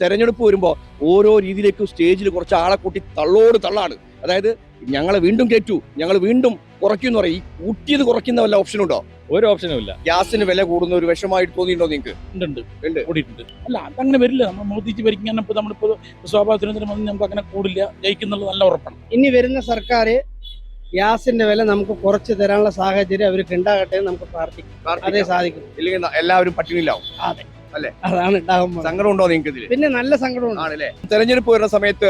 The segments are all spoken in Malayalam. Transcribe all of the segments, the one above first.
തെരഞ്ഞെടുപ്പ് വരുമ്പോൾ ഓരോ രീതിയിലേക്കും സ്റ്റേജിൽ കുറച്ച് ആളെ കൂട്ടി തള്ളോട് തള്ളാണ്. അതായത് ഞങ്ങളെ വീണ്ടും കയറ്റു, ഞങ്ങൾ വീണ്ടും കുറയ്ക്കും പറയും. ഈ കൂട്ടിയത് കുറയ്ക്കുന്ന വല്ല ഓപ്ഷൻ ഉണ്ടോ? ഒരു ഓപ്ഷനും ഇല്ല. ഗ്യാസിന് വില കൂടുന്ന ഒരു വിഷമായിട്ട് തോന്നിയിട്ടുണ്ടോ നിങ്ങൾക്ക്? കൂടിയിട്ടുണ്ട്. അല്ല, അതങ്ങനെ വരില്ല. നമ്മൾ മോദിജി ഭരിക്കാൻ നമ്മളിപ്പോ സ്വാഭാവികത്തിന് നമുക്ക് അങ്ങനെ കൂടില്ല, ജയിക്കുന്നുള്ളത് നല്ല ഉറപ്പാണ്. ഇനി വരുന്ന സർക്കാർ ഗ്യാസിന്റെ വില നമുക്ക് കുറച്ച് തരാനുള്ള സാഹചര്യം അവർക്ക് ഉണ്ടാകട്ടെ എന്ന് നമുക്ക് പ്രാർത്ഥിക്കാം. അതേ സാധിക്കും. ഇല്ലെങ്കിൽ എല്ലാവരും പട്ടിണിയിലാവും. അതെ അല്ലേ? അതാണ് ഉണ്ടാകുമ്പോൾ. സങ്കടം ഉണ്ടോ നിങ്ങൾക്ക് ഇതിൽ? പിന്നെ നല്ല സങ്കടമുണ്ട്. ആണല്ലേ? തെരഞ്ഞെടുപ്പ് വരുന്ന സമയത്ത്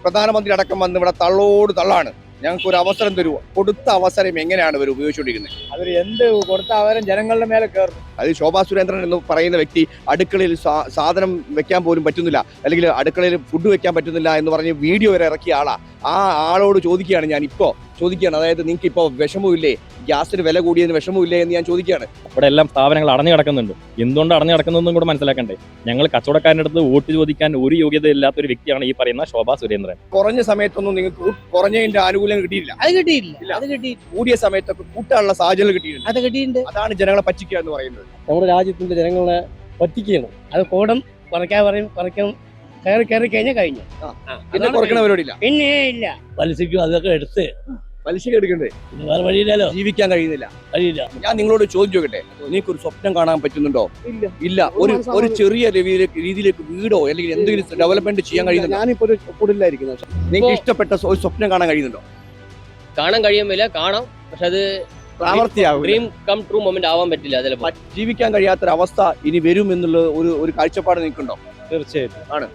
പ്രധാനമന്ത്രി അടക്കം വന്ന് ഇവിടെ തള്ളോട് തള്ളാണ്. ഞങ്ങൾക്ക് ഒരു അവസരം തരുമോ? കൊടുത്ത അവസരം എങ്ങനെയാണ് ഇവർ ഉപയോഗിച്ചുകൊണ്ടിരിക്കുന്നത്? അവർ എന്ത് കൊടുത്ത അവരും ജനങ്ങളുടെ മേലെ കയറും. അത് ശോഭാ സുരേന്ദ്രൻ എന്ന് പറയുന്ന വ്യക്തി അടുക്കളയിൽ സാധനം വെക്കാൻ പോലും പറ്റുന്നില്ല, അല്ലെങ്കിൽ അടുക്കളയിൽ ഫുഡ് വെക്കാൻ പറ്റുന്നില്ല എന്ന് പറഞ്ഞ് വീഡിയോ വരെ ഇറക്കിയ ആളാ. ആ ആളോട് ചോദിക്കുകയാണ്, ഞാൻ ഇപ്പോൾ ചോദിക്കുകയാണ്, അതായത് നിങ്ങൾക്ക് ഇപ്പോൾ വിഷമമില്ലേ, ഗ്യാസിന് വില കൂടിയതിന് വിഷമമില്ലേ എന്ന് ഞാൻ ചോദിക്കുകയാണ്. ഇവിടെ എല്ലാം സ്ഥാപനങ്ങൾ അടഞ്ഞു കിടക്കുന്നുണ്ട്. എന്തുകൊണ്ട് അടഞ്ഞു കിടക്കുന്നതെന്നും കൂടെ മനസ്സിലാക്കണ്ടേ. ഞങ്ങൾ കച്ചവടക്കാരൻ്റെ അടുത്ത് വോട്ട് ചോദിക്കാൻ ഒരു യോഗ്യത ഇല്ലാത്ത ഒരു വ്യക്തിയാണ് ഈ പറയുന്ന ശോഭാ സുരേന്ദ്രൻ. കുറഞ്ഞ സമയത്തൊന്നും നിങ്ങൾക്ക് കുറഞ്ഞതിന്റെ ആനുകൂല്യം കിട്ടിയില്ല. അത് കിട്ടിയില്ല. അത് കിട്ടിയില്ല. കൂടിയ സമയത്തൊക്കെ കൂട്ടാനുള്ള സാഹചര്യം കിട്ടിയിട്ടുണ്ട്. അത് കിട്ടിയിട്ടുണ്ട്. അതാണ് ജനങ്ങളെ പറ്റിക്കുക എന്ന് പറയുന്നത്. നമ്മുടെ രാജ്യത്തിന്റെ ജനങ്ങളെ പറ്റിക്കുകയാണ്. അത് കോടം കുറയ്ക്കാൻ പറയും, കുറയ്ക്കാൻ കയറി കഴിഞ്ഞാൽ കഴിഞ്ഞു. പിന്നെ കുറയ്ക്കണ പരിപാടിയില്ല. പിന്നെ ഇല്ല. പലിശയ്ക്കും അതൊക്കെ എടുത്ത് പലിശക്ക് എടുക്കണ്ടേ? വേറെ വഴിയില്ലല്ലോ, ജീവിക്കാൻ കഴിയുന്നില്ല. കഴിയില്ല. ഞാൻ നിങ്ങളോട് ചോദ്യം ചോദിക്കട്ടെ, നിങ്ങൾക്കൊരു സ്വപ്നം കാണാൻ പറ്റുന്നുണ്ടോ? ഇല്ല. ഒരു ചെറിയ രീതിയിലേക്ക് വീടോ അല്ലെങ്കിൽ എന്തെങ്കിലും ഡെവലപ്മെന്റ് ചെയ്യാൻ കഴിയുന്നുണ്ടോ? ഞാനിപ്പോ ഒരു കൂടുതലായിരിക്കുന്നു. നിങ്ങൾക്ക് ഇഷ്ടപ്പെട്ട ഒരു സ്വപ്നം കാണാൻ കഴിയുന്നുണ്ടോ? കാണാൻ കഴിയുമില്ല, കാണാം. പക്ഷെ അത് ഡ്രീം കം ട്രൂ മൊമെന്റ് ആവാൻ പറ്റില്ല. അതിൽ ജീവിക്കാൻ കഴിയാത്തൊരവസ്ഥ ഇനി വരും എന്നുള്ള ഒരു കാഴ്ചപ്പാട് നിൽക്കുന്നുണ്ടോ? തീർച്ചയായിട്ടും ആണ്.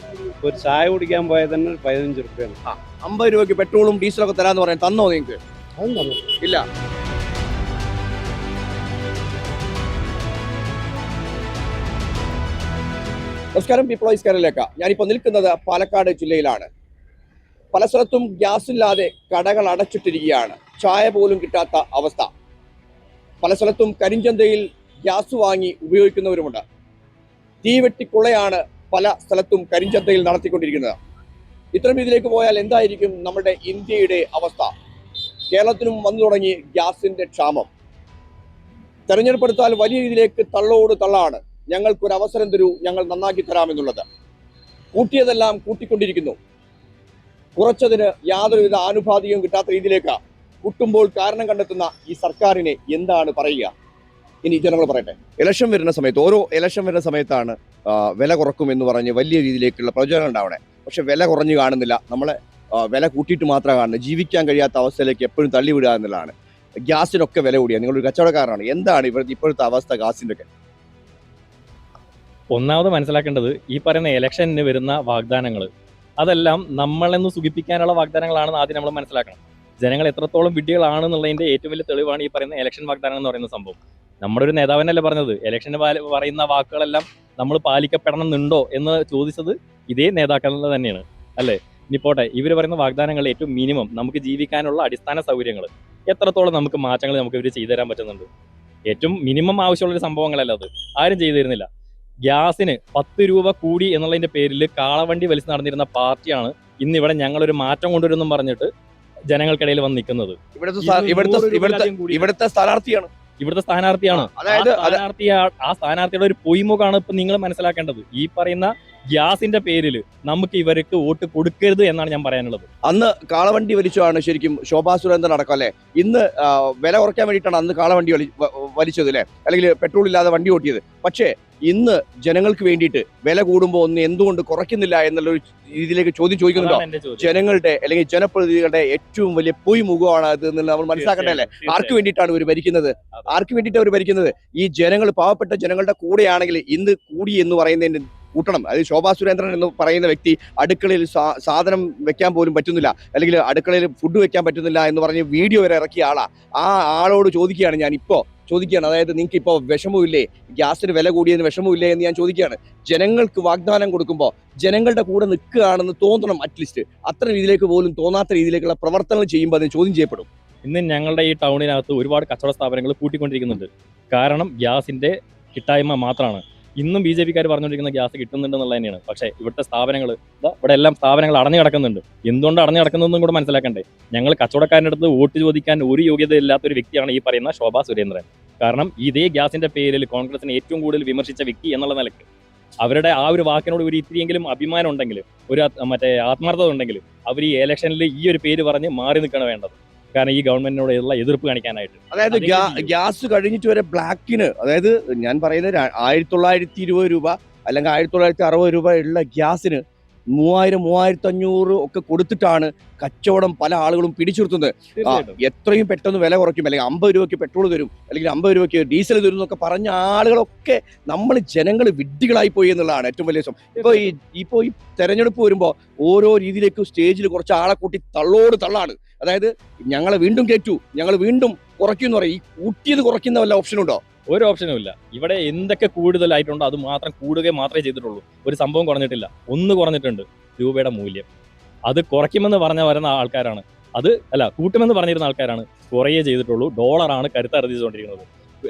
ഒരു ചായ കുടിക്കാൻ പോയാൽ തന്നെ 15 രൂപയാണ്. 50 രൂപയ്ക്ക് പെട്രോളും ഡീസലൊക്കെ തരാന്ന് പറയാൻ തന്നോ നിങ്ങൾക്ക്? ഇല്ല. നമസ്കാരം, പീപ്പിൾസ് കേരളയിലേക്ക്. ഞാനിപ്പോൾ നിൽക്കുന്നത് പാലക്കാട് ജില്ലയിലാണ്. പല സ്ഥലത്തും ഗ്യാസ് ഇല്ലാതെ കടകൾ അടച്ചിട്ടിരിക്കുകയാണ്. ചായ പോലും കിട്ടാത്ത അവസ്ഥ. പല സ്ഥലത്തും കരിഞ്ചന്തയിൽ ഗ്യാസ് വാങ്ങി ഉപയോഗിക്കുന്നവരുമുണ്ട്. തീവെട്ടിക്കൊള്ളയാണ് പല സ്ഥലത്തും കരിഞ്ചന്തയിൽ നടത്തിക്കൊണ്ടിരിക്കുന്നത്. ഇത്തരം രീതിയിലേക്ക് പോയാൽ എന്തായിരിക്കും നമ്മുടെ ഇന്ത്യയുടെ അവസ്ഥ? കേരളത്തിനും വന്നു തുടങ്ങി ഗ്യാസിന്റെ ക്ഷാമം. തെരഞ്ഞെടുപ്പെടുത്താൽ വലിയ രീതിയിലേക്ക് തള്ളോട് തള്ളാണ്. ഞങ്ങൾക്കൊരു അവസരം തരൂ, ഞങ്ങൾ നന്നാക്കി തരാമെന്നുള്ളത്. കൂട്ടിയതെല്ലാം കൂട്ടിക്കൊണ്ടിരിക്കുന്നു. കുറച്ചതിന് യാതൊരുവിധ ആനുപാതികവും കിട്ടാത്ത രീതിയിലേക്ക് കൂട്ടുമ്പോൾ കാരണം കണ്ടെത്തുന്ന ഈ സർക്കാരിനെ എന്താണ് പറയുക? ഇനി ജനങ്ങൾ പറയട്ടെ. ഇലക്ഷൻ വരുന്ന സമയത്ത്, ഓരോ ഇലക്ഷൻ വരുന്ന സമയത്താണ് വില കുറക്കും എന്ന് പറഞ്ഞ് വലിയ രീതിയിലേക്കുള്ള പ്രചോദനം ഉണ്ടാവണേ. പക്ഷെ വില കുറഞ്ഞു കാണുന്നില്ല. നമ്മളെ വില കൂട്ടിയിട്ട് മാത്രമേ കാണുന്നത്. ജീവിക്കാൻ കഴിയാത്ത അവസ്ഥയിലേക്ക് എപ്പോഴും തള്ളിവിടുക എന്നുള്ളതാണ്. ഗ്യാസിനൊക്കെ വില കൂടിയ നിങ്ങളൊരു കച്ചവടക്കാരനാണ്. എന്താണ് ഇപ്പോഴത്തെ അവസ്ഥ ഗ്യാസിൻ്റെ ഒക്കെ? ഒന്നാമത് മനസ്സിലാക്കേണ്ടത്, ഈ പറയുന്ന ഇലക്ഷന് വരുന്ന വാഗ്ദാനങ്ങൾ അതെല്ലാം നമ്മളെന്ന് സുഖിപ്പിക്കാനുള്ള വാഗ്ദാനങ്ങളാണെന്ന് ആദ്യം നമ്മൾ മനസ്സിലാക്കണം. ജനങ്ങൾ എത്രത്തോളം വിഡ്ഢികളാണെന്നുള്ളതിന്റെ ഏറ്റവും വലിയ തെളിവാണ് ഈ പറയുന്ന ഇലക്ഷൻ വാഗ്ദാനം എന്ന് പറയുന്ന സംഭവം. നമ്മുടെ ഒരു നേതാവിനല്ലേ പറഞ്ഞത് ഇലക്ഷന് പറയുന്ന വാക്കുകളെല്ലാം നമ്മൾ പാലിക്കപ്പെടണമെന്നുണ്ടോ എന്ന് ചോദിച്ചത് ഇതേ നേതാക്കൾ തന്നെയാണ്, അല്ലേ? ഇനി പോട്ടെ, ഇവർ പറയുന്ന വാഗ്ദാനങ്ങൾ ഏറ്റവും മിനിമം നമുക്ക് ജീവിക്കാനുള്ള അടിസ്ഥാന സൗകര്യങ്ങൾ എത്രത്തോളം നമുക്ക് മാറ്റങ്ങൾ നമുക്ക് ഇവർ ചെയ്തു തരാൻ പറ്റുന്നുണ്ട്? ഏറ്റവും മിനിമം ആവശ്യമുള്ളൊരു സംഭവങ്ങളല്ല അത്. ആരും ചെയ്തു തരുന്നില്ല. ഗ്യാസിന് 10 രൂപ കൂടി എന്നുള്ളതിന്റെ പേരിൽ കാളവണ്ടി വലിച്ചു നടന്നിരുന്ന പാർട്ടിയാണ് ഇന്നിവിടെ ഞങ്ങളൊരു മാറ്റം കൊണ്ടുവരുമെന്നും പറഞ്ഞിട്ട് ജനങ്ങൾക്കിടയിൽ വന്ന് നിൽക്കുന്നത്. ഇവിടുത്തെ സ്ഥാനാർത്ഥിയാണ്. അതായത് ആ സ്ഥാനാർത്ഥിയുടെ ഒരു പൊയ്മുഖാണ് ഇപ്പൊ നിങ്ങൾ മനസ്സിലാക്കേണ്ടത്. ഈ പറയുന്ന ഗ്യാസിന്റെ പേരിൽ നമുക്ക് ഇവർക്ക് വോട്ട് കൊടുക്കരുത് എന്നാണ് ഞാൻ പറയാനുള്ളത്. അന്ന് കാളവണ്ടി വലിച്ചതാണ് ശരിക്കും ശോഭാ സുരേന്ദ്രൻ അടക്കം, അല്ലെ? ഇന്ന് വില കുറയ്ക്കാൻ വേണ്ടിയിട്ടാണ് അന്ന് കാളവണ്ടി വലിച്ചത്, അല്ലെ? അല്ലെങ്കിൽ പെട്രോൾ ഇല്ലാതെ വണ്ടി ഓട്ടിയത്. പക്ഷേ ഇന്ന് ജനങ്ങൾക്ക് വേണ്ടിയിട്ട് വില കൂടുമ്പോൾ ഒന്ന് എന്തുകൊണ്ട് കുറയ്ക്കുന്നില്ല എന്നുള്ള ഒരു രീതിയിലേക്ക് ചോദ്യം ചോദിക്കുന്നുണ്ടോ? ജനങ്ങളുടെ അല്ലെങ്കിൽ ജനപ്രതിനിധികളുടെ ഏറ്റവും വലിയ പൊയ്മുഖമാണ് അത് എന്ന് നമ്മൾ മനസ്സിലാക്കണ്ടേ, അല്ലേ? ആർക്ക് വേണ്ടിയിട്ടാണ് ഇവർ ഭരിക്കുന്നത്? ആർക്ക് വേണ്ടിയിട്ട് അവർ ഭരിക്കുന്നത്? ഈ ജനങ്ങൾ, പാവപ്പെട്ട ജനങ്ങളുടെ കൂടെയാണെങ്കിൽ ഇന്ന് കൂടി എന്ന് പറയുന്നതിന് കൂട്ടണം. അത് ശോഭാ സുരേന്ദ്രൻ എന്ന് പറയുന്ന വ്യക്തി അടുക്കളയിൽ സാധനം വെക്കാൻ പോലും പറ്റുന്നില്ല, അല്ലെങ്കിൽ അടുക്കളയിൽ ഫുഡ് വെക്കാൻ പറ്റുന്നില്ല എന്ന് പറഞ്ഞ് വീഡിയോ വരെ ഇറക്കിയ ആളാ. ആ ആളോട് ചോദിക്കുകയാണ്, ഞാൻ ഇപ്പോൾ ചോദിക്കുകയാണ്, അതായത് നിങ്ങൾക്ക് ഇപ്പോൾ വിഷമമില്ലേ, ഗ്യാസിന് വില കൂടിയതിന് വിഷമമില്ലേ എന്ന് ഞാൻ ചോദിക്കുകയാണ്. ജനങ്ങൾക്ക് വാഗ്ദാനം കൊടുക്കുമ്പോൾ ജനങ്ങളുടെ കൂടെ നിൽക്കുകയാണെന്ന് തോന്നണം. അറ്റ്ലീസ്റ്റ് അത്ര രീതിയിലേക്ക് പോലും തോന്നാത്ത രീതിയിലേക്കുള്ള പ്രവർത്തനങ്ങൾ ചെയ്യുമ്പോൾ അതിന് ചോദ്യം ചെയ്യപ്പെടും. ഇന്ന് ഞങ്ങളുടെ ഈ ടൗണിനകത്ത് ഒരുപാട് കച്ചവട സ്ഥാപനങ്ങൾ കൂട്ടിക്കൊണ്ടിരിക്കുന്നുണ്ട്. കാരണം ഗ്യാസിന്റെ കിട്ടായ്മ മാത്രമാണ്. ഇന്നും BJP-ക്കാർ പറഞ്ഞുകൊണ്ടിരിക്കുന്ന ഗ്യാസ് കിട്ടുന്നുണ്ടെന്നുള്ള തന്നെയാണ്. പക്ഷേ ഇവിടുത്തെ സ്ഥാപനങ്ങൾ, ഇവിടെ എല്ലാം സ്ഥാപനങ്ങൾ അടഞ്ഞു കിടക്കുന്നുണ്ട്. എന്തുകൊണ്ട് അടഞ്ഞു കിടക്കുന്നതെന്നും കൂടെ മനസ്സിലാക്കണ്ടേ. ഞങ്ങൾ കച്ചവടക്കാരൻ്റെ അടുത്ത് വോട്ട് ചോദിക്കാൻ ഒരു യോഗ്യത ഇല്ലാത്തൊരു വ്യക്തിയാണ് ഈ പറയുന്ന ശോഭാ സുരേന്ദ്രൻ. കാരണം ഇതേ ഗ്യാസിന്റെ പേരിൽ കോൺഗ്രസിനെ ഏറ്റവും കൂടുതൽ വിമർശിച്ച വ്യക്തി എന്നുള്ള നിലയ്ക്ക് അവരുടെ ആ ഒരു വാക്കിനോട് ഒരു ഇത്തിരിയെങ്കിലും അഭിമാനം ഉണ്ടെങ്കിൽ, ഒരു മറ്റേ ആത്മാർത്ഥത ഉണ്ടെങ്കിൽ അവർ ഈ ഇലക്ഷനിൽ ഈ ഒരു പേര് പറഞ്ഞ് മാറി നിൽക്കണം വേണ്ടത്. കാരണം ഈ ഗവൺമെന്റിനോടുള്ള എതിർപ്പ് കാണിക്കാനായിട്ട്. അതായത് ഗ്യാസ് കഴിഞ്ഞിട്ട് വരെ ബ്ലാക്കിന്, അതായത് ഞാൻ പറയുന്നത് 1920 രൂപ അല്ലെങ്കിൽ 1960 രൂപ ഉള്ള ഗ്യാസിന് 3000-3500 ഒക്കെ കൊടുത്തിട്ടാണ് കച്ചവടം പല ആളുകളും പിടിച്ചിർത്തുന്നത്. എത്രയും പെട്ടെന്ന് വില കുറയ്ക്കും, അല്ലെങ്കിൽ 50 രൂപയ്ക്ക് പെട്രോൾ തരും, അല്ലെങ്കിൽ 50 രൂപയ്ക്ക് ഡീസൽ തരും എന്നൊക്കെ പറഞ്ഞ ആളുകളൊക്കെ നമ്മൾ ജനങ്ങൾ വിഡ്ഢികളായി പോയി എന്നുള്ളതാണ് ഏറ്റവും വലിയ ദിവസം. ഇപ്പോൾ ഈ തെരഞ്ഞെടുപ്പ് വരുമ്പോൾ ഓരോ രീതിയിലേക്ക് സ്റ്റേജിൽ കുറച്ച് ആളെ കൂട്ടി തള്ളോട് തള്ളാണ്. അതായത് ഞങ്ങളെ വീണ്ടും കയറ്റു, ഞങ്ങൾ വീണ്ടും കുറയ്ക്കും എന്ന് പറയും. ഈ കൂട്ടിയത് കുറയ്ക്കുന്ന വല്ല ഓപ്ഷൻ ഉണ്ടോ? ഒരു ഓപ്ഷനും ഇല്ല. ഇവിടെ എന്തൊക്കെ കൂടുതലായിട്ടുണ്ടോ അത് മാത്രം കൂടുകയും മാത്രമേ ചെയ്തിട്ടുള്ളൂ. ഒരു സംഭവം കുറഞ്ഞിട്ടില്ല. ഒന്ന് കുറഞ്ഞിട്ടുണ്ട്, രൂപയുടെ മൂല്യം. അത് കുറയ്ക്കുമെന്ന് വരുന്ന ആൾക്കാരാണ്, അത് അല്ല കൂട്ടുമെന്ന് പറഞ്ഞിരുന്ന ആൾക്കാരാണ്. കുറയേ ചെയ്തിട്ടുള്ളൂ. ഡോളറാണ് കരുത്തറിയിച്ചുകൊണ്ടിരിക്കുന്നത്.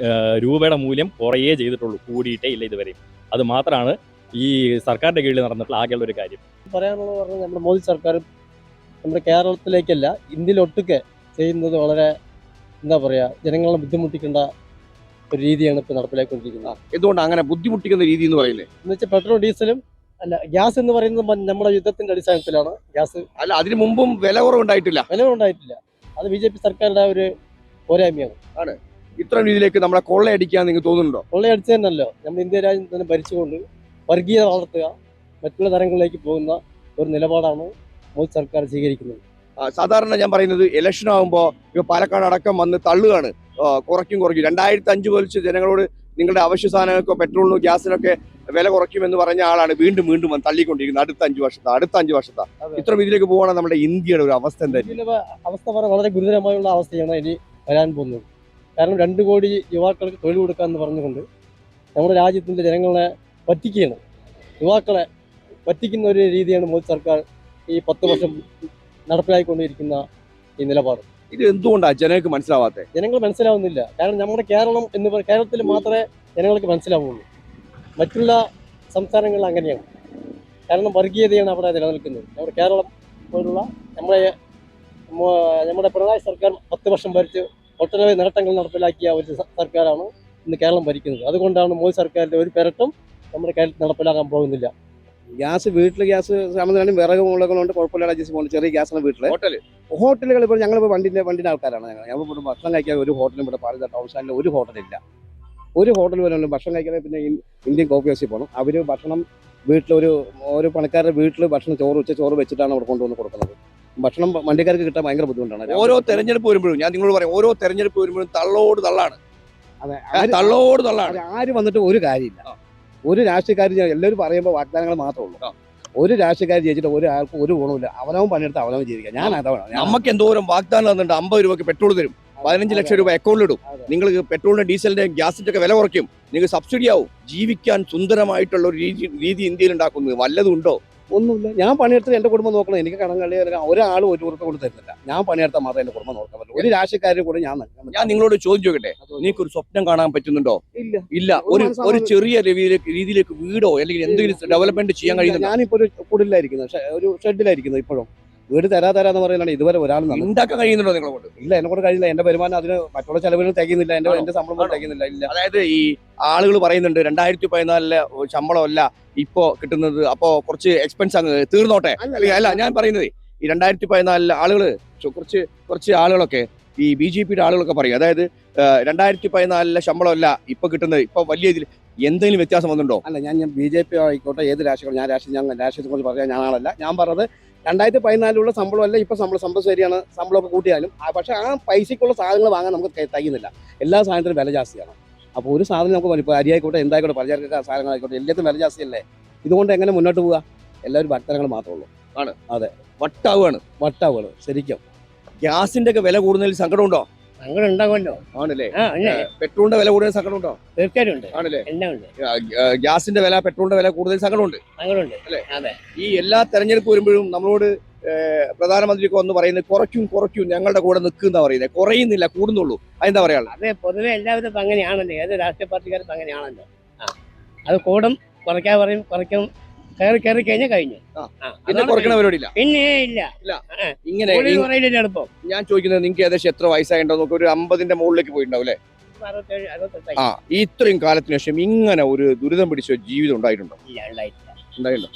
രൂപയുടെ മൂല്യം കുറയേ ചെയ്തിട്ടുള്ളൂ, കൂടിയിട്ടേ ഇല്ല ഇതുവരെ. അത് മാത്രമാണ് ഈ സർക്കാരിന്റെ കീഴിൽ നടന്നിട്ടുള്ള ആകെയുള്ള ഒരു കാര്യം. പറയാനുള്ളത് പറഞ്ഞാൽ നമ്മുടെ മോദി സർക്കാർ നമ്മുടെ കേരളത്തിലേക്കല്ല ഇന്ത്യയിലൊട്ടുക്കെ ചെയ്യുന്നത് വളരെ എന്താ പറയുക, ജനങ്ങളെ ബുദ്ധിമുട്ടിക്കേണ്ട ഒരു രീതിയാണ് ഇപ്പോൾ നടപ്പിലാക്കിക്കൊണ്ടിരിക്കുന്നത്. എന്തുകൊണ്ട് അങ്ങനെ ബുദ്ധിമുട്ടിക്കുന്ന രീതി എന്ന് പറയുന്നത്? എന്ന് വെച്ചാൽ പെട്രോൾ ഡീസലും അല്ല, ഗ്യാസ് എന്ന് പറയുന്നത് നമ്മുടെ യുദ്ധത്തിന്റെ അടിസ്ഥാനത്തിലാണ്. ഗ്യാസ് അല്ല, അതിന് മുമ്പും വില കുറവുണ്ടായിട്ടില്ല, വില ഉണ്ടായിട്ടില്ല. അത് BJP സർക്കാരിന്റെ ഒരു പോരായ്മയാണ്. ഇത്തരം രീതിയിലേക്ക് നമ്മളെ കൊള്ളയടിക്കാൻ നിങ്ങൾക്ക് തോന്നുന്നുണ്ടോ? കൊള്ളയടിച്ചു തന്നെയല്ലോ നമ്മൾ ഇന്ത്യ രാജ്യം തന്നെ ഭരിച്ചുകൊണ്ട് വർഗീയത വളർത്തുക, മറ്റുള്ള തരങ്ങളിലേക്ക് പോകുന്ന ഒരു നിലപാടാണ് മോദി സർക്കാർ സ്വീകരിക്കുന്നത്. സാധാരണ ഞാൻ പറയുന്നത് ഇലക്ഷൻ ആകുമ്പോൾ ഇപ്പൊ പാലക്കാട് അടക്കം വന്ന് തള്ളുകയാണ്, കുറയ്ക്കും 2005 വലിച്ച് ജനങ്ങളോട് നിങ്ങളുടെ അവശ്യ സാധനങ്ങൾക്കോ പെട്രോളിനോ ഗ്യാസിനൊക്കെ വില കുറയ്ക്കുമെന്ന് പറഞ്ഞ ആളാണ് വീണ്ടും വന്ന് തള്ളിക്കൊണ്ടിരിക്കുന്നത് അടുത്ത 5 വർഷത്തെ. ഇത്ര ഇതിലേക്ക് പോകണം നമ്മുടെ ഇന്ത്യയുടെ ഒരു അവസ്ഥ എന്തായാലും അവസ്ഥ വളരെ ഗുരുതരമായുള്ള അവസ്ഥയാണ് ഇനി വരാൻ പോകുന്നത്. കാരണം 2 കോടി യുവാക്കൾക്ക് തൊഴിൽ കൊടുക്കാമെന്ന് പറഞ്ഞുകൊണ്ട് നമ്മുടെ രാജ്യത്തിന്റെ ജനങ്ങളെ പറ്റിക്കുകയാണ്. യുവാക്കളെ പറ്റിക്കുന്ന ഒരു രീതിയാണ് മോദി സർക്കാർ ഈ 10 വർഷം നടപ്പിലാക്കിക്കൊണ്ടിരിക്കുന്ന ഈ നിലപാട്. ഇത് എന്തുകൊണ്ടാണ് ജനങ്ങൾക്ക് മനസ്സിലാവാത്തത്? ജനങ്ങൾ മനസ്സിലാവുന്നില്ല. കാരണം നമ്മുടെ കേരളം കേരളത്തിൽ മാത്രമേ ജനങ്ങൾക്ക് മനസ്സിലാവുള്ളൂ. മറ്റുള്ള സംസ്ഥാനങ്ങളിൽ അങ്ങനെയാണ്. കാരണം വർഗീയതയാണ് അവിടെ നിലനിൽക്കുന്നത്. നമ്മുടെ കേരളം പോലുള്ള നമ്മുടെ പിണറായി സർക്കാർ 10 വർഷം ഭരിച്ച് ഒട്ടനവധി നേട്ടങ്ങൾ നടപ്പിലാക്കിയ ഒരു സർക്കാരാണ് ഇന്ന് കേരളം ഭരിക്കുന്നത്. അതുകൊണ്ടാണ് മോദി സർക്കാരിന്റെ ഒരു പെരട്ടും നമ്മുടെ കേരളത്തിൽ നടപ്പിലാക്കാൻ പോകുന്നില്ല. വീട്ടിൽ ഗ്യാസ് സംബന്ധിച്ചാലും വിറക് മുളകളുണ്ട്, കുഴപ്പമില്ലാതെ അഡ്ജസ്റ്റ് പോകുന്നത്. ചെറിയ ഗ്യാസാണ് വീട്ടിൽ. ഹോട്ടലുകൾ ഇപ്പോൾ ഞങ്ങളിപ്പോൾ വണ്ടിൻ്റെ ആൾക്കാരാണ്. ഞങ്ങളിപ്പോൾ ഭക്ഷണം കഴിക്കാൻ ഒരു ഹോട്ടലും ഇവിടെ പാലക്കാട് ടൗൺ സ്റ്റാൻഡിൽ ഒരു ഹോട്ടലില്ല. ഒരു ഹോട്ടൽ വരെ ഭക്ഷണം കഴിക്കാൻ പിന്നെ ഇന്ത്യൻ കോഫി ഹൗസിൽ പോകണം. അവർ ഭക്ഷണം വീട്ടിൽ ഒരു പണിക്കാരുടെ വീട്ടിൽ ഭക്ഷണം ചോറ് വെച്ചിട്ടാണ് അവിടെ കൊണ്ടുവന്ന് കൊടുക്കുന്നത്. ഭക്ഷണം വണ്ടിക്കാർക്ക് കിട്ടാൻ ഭയങ്കര ബുദ്ധിമുട്ടാണ്. ഓരോ തെരഞ്ഞെടുപ്പ് വരുമ്പോഴും ഞാൻ നിങ്ങളോട് പറയാം, ഓരോ തെരഞ്ഞെടുപ്പ് വരുമ്പോഴും തള്ളോട് തള്ളാണ്. തള്ളോട് തള്ളാണ്. ആര് വന്നിട്ട് ഒരു കാര്യമില്ല. ഒരു രാഷ്ട്രീയക്കാർ എല്ലാവരും പറയുമ്പോൾ വാഗ്ദാനങ്ങൾ മാത്രമേ ഉള്ളൂ. ഒരു രാഷ്ട്രീയക്കാർ ജയിച്ചിട്ട് ഒരാൾക്കും ഒരു ഗുണമില്ല. അവനവൻ പണിയെടുത്ത് അവനവൻ ജീവിക്കുക. ഞാൻ അതാണ്. നമുക്ക് എന്തോരം വാഗ്ദാനം തന്നിട്ടുണ്ട്. 50 രൂപക്ക് പെട്രോൾ തരും, 15 ലക്ഷം രൂപ അക്കൗണ്ടിലിടും, നിങ്ങൾ പെട്രോളിന്റെ ഡീസലിന്റെ ഗ്യാസിന്റെ ഒക്കെ വില കുറയ്ക്കും, നിങ്ങൾക്ക് സബ്സിഡി ആവും, ജീവിക്കാൻ സുന്ദരമായിട്ടുള്ള ഒരു രീതി ഇന്ത്യയിൽ ഉണ്ടാക്കുന്നത് വല്ലതും ഉണ്ടോ? ഒന്നുമില്ല. ഞാൻ പണിയെടുത്ത് എന്റെ കുടുംബം നോക്കണം. എനിക്ക് കടം കളി ഒരാളും ഒരു ഉറുപ്പ് കൊണ്ട് തരുന്നില്ല. ഞാൻ പണിയെടുത്താൽ മാത്രമേ എന്റെ കുടുംബം നോക്കാൻ പറ്റുള്ളൂ. ഒരു രാഷ്ട്രീയക്കാരും കൂടെ ഞാൻ നിങ്ങളോട് ചോദ്യം ചോദിക്കട്ടെ, നിങ്ങൾക്ക് ഒരു സ്വപ്നം കാണാൻ പറ്റുന്നുണ്ടോ? ഇല്ല. ഒരു ചെറിയ രീതിയിലേക്ക് വീടോ അല്ലെങ്കിൽ എന്തെങ്കിലും ഡെവലപ്മെന്റ് ചെയ്യാൻ കഴിയുന്നു? ഞാനിപ്പോ ഒരു കുടിലായിരിക്കുന്നത്, ഒരു ഷെഡിലായിരിക്കുന്നത്. ഇപ്പോഴും വീട് തരാന്ന് പറയുന്നത് ഇതുവരെ ഒരാൾ ഉണ്ടാക്കാൻ കഴിയുന്നുണ്ടോ നിങ്ങളെ കൊണ്ട്? ഇല്ല, എന്നെ കൊണ്ട് കഴിയില്ല. എന്റെ വരുമാനം അതിന് മറ്റുള്ള ചെലവിനും തികയുന്നില്ല. എന്റെ ശമ്പളം തികയുന്നില്ല. ഇല്ല. അതായത് ഈ ആളുകൾ പറയുന്നുണ്ട് 2014 ശമ്പളമല്ല ഇപ്പോ കിട്ടുന്നത്, അപ്പോ കുറച്ച് എക്സ്പെൻസ് അങ്ങ് തീർന്നോട്ടെ. അല്ല, ഞാൻ പറയുന്നത് ഈ 2014 ആളുകൾ കുറച്ച് ആളുകളൊക്കെ ഈ BJPയുടെ ആളുകളൊക്കെ പറയും, അതായത് 2014 ശമ്പളമല്ല ഇപ്പൊ കിട്ടുന്നത്, ഇപ്പൊ വലിയ ഇതിൽ എന്തെങ്കിലും വ്യത്യാസം വന്നിട്ടുണ്ടോ? അല്ല, ഞാൻ BJP ആയിക്കോട്ടെ, ഏത് രാഷ്ട്രീയം, ഞാൻ രാഷ്ട്രീയത്തെ കുറിച്ച് പറയാൻ ഞാനാളല്ല. ഞാൻ പറഞ്ഞത് 2014 ശമ്പളമല്ല ഇപ്പൊ ശമ്പളം ശരിയാണ്. ശമ്പളമൊക്കെ കൂട്ടിയാലും പക്ഷെ ആ പൈസക്കുള്ള സാധനങ്ങൾ വാങ്ങാൻ നമുക്ക് തികയുന്നില്ല. എല്ലാ സാധനത്തിനും വില ജാസ്തിയാണ്. അപ്പോൾ ഒരു സാധനം നമുക്ക് ഇപ്പോൾ അരിയായിക്കോട്ടെ, എന്തായിക്കോട്ടെ, പലചരക്ക് സാധനങ്ങളായിക്കോട്ടെ, എല്ലാത്തിനും വില ജാസ്തിയല്ലേ. ഇതുകൊണ്ട് എങ്ങനെ മുന്നോട്ട് പോവുക? എല്ലാവരും വാഗ്ദാനങ്ങൾ മാത്രമേ ഉള്ളൂ. ആണ്. അതെ, വട്ടാവുകയാണ് ശരിക്കും. ഗ്യാസിന്റെ ഒക്കെ വില കൂടുന്നതിൽ സങ്കടമുണ്ടോ? അങ്ങനെ ഉണ്ടാകുമല്ലോ. ആണല്ലേ. പെട്രോളിന്റെ വില കൂടുതൽ സങ്കടമുണ്ടോ? തീർച്ചയായിട്ടും ഉണ്ട്. ആണല്ലേ. എല്ലാം ഉണ്ട്. ഗ്യാസിന്റെ വില, പെട്രോളിന്റെ വില കൂടുതൽ സങ്കടമുണ്ട്. അങ്ങനെയുണ്ട് അല്ലേ? അതെ. ഈ എല്ലാ തെരഞ്ഞെടുപ്പ് വരുമ്പോഴും നമ്മളോട് പ്രധാനമന്ത്രിക്ക് വന്ന് പറയുന്നത് കുറയ്ക്കും, ഞങ്ങളുടെ കൂടെ നിൽക്കുന്ന പറയുന്നത്, കുറയുന്നില്ല, കൂടുന്നുള്ളൂ. അതെന്താ പറയാനുള്ളത്? അതെ, പൊതുവെ എല്ലാവരും ഇപ്പം അങ്ങനെയാണല്ലോ. ഏത് രാഷ്ട്രീയ പാർട്ടിക്കാരും അങ്ങനെയാണല്ലോ. അത് കൂടും, കുറയ്ക്കാൻ പറയും, കുറയ്ക്കും, കയറി കഴിഞ്ഞാൽ കഴിഞ്ഞു. പിന്നെ കുറയ്ക്കണ പരിപാടിയില്ല. പിന്നെ ഇല്ല. ഇങ്ങനെ എളുപ്പം. ഞാൻ ചോദിക്കുന്നത്, നിങ്ങൾക്ക് ഏകദേശം എത്ര വയസ്സായിട്ടോ നോക്കി? ഒരു 50ന്റെ മുകളിലേക്ക് പോയിട്ടുണ്ടാവും അല്ലേ? ഇപ്പം 67, 68 ആ ഇത്രയും കാലത്തിന് ശേഷം ഇങ്ങനെ ഒരു ദുരിതം പിടിച്ച ജീവിതം ഉണ്ടായിട്ടുണ്ടോ? ഉണ്ടായിട്ടില്ല. ഉണ്ടായിട്ടുണ്ടോ?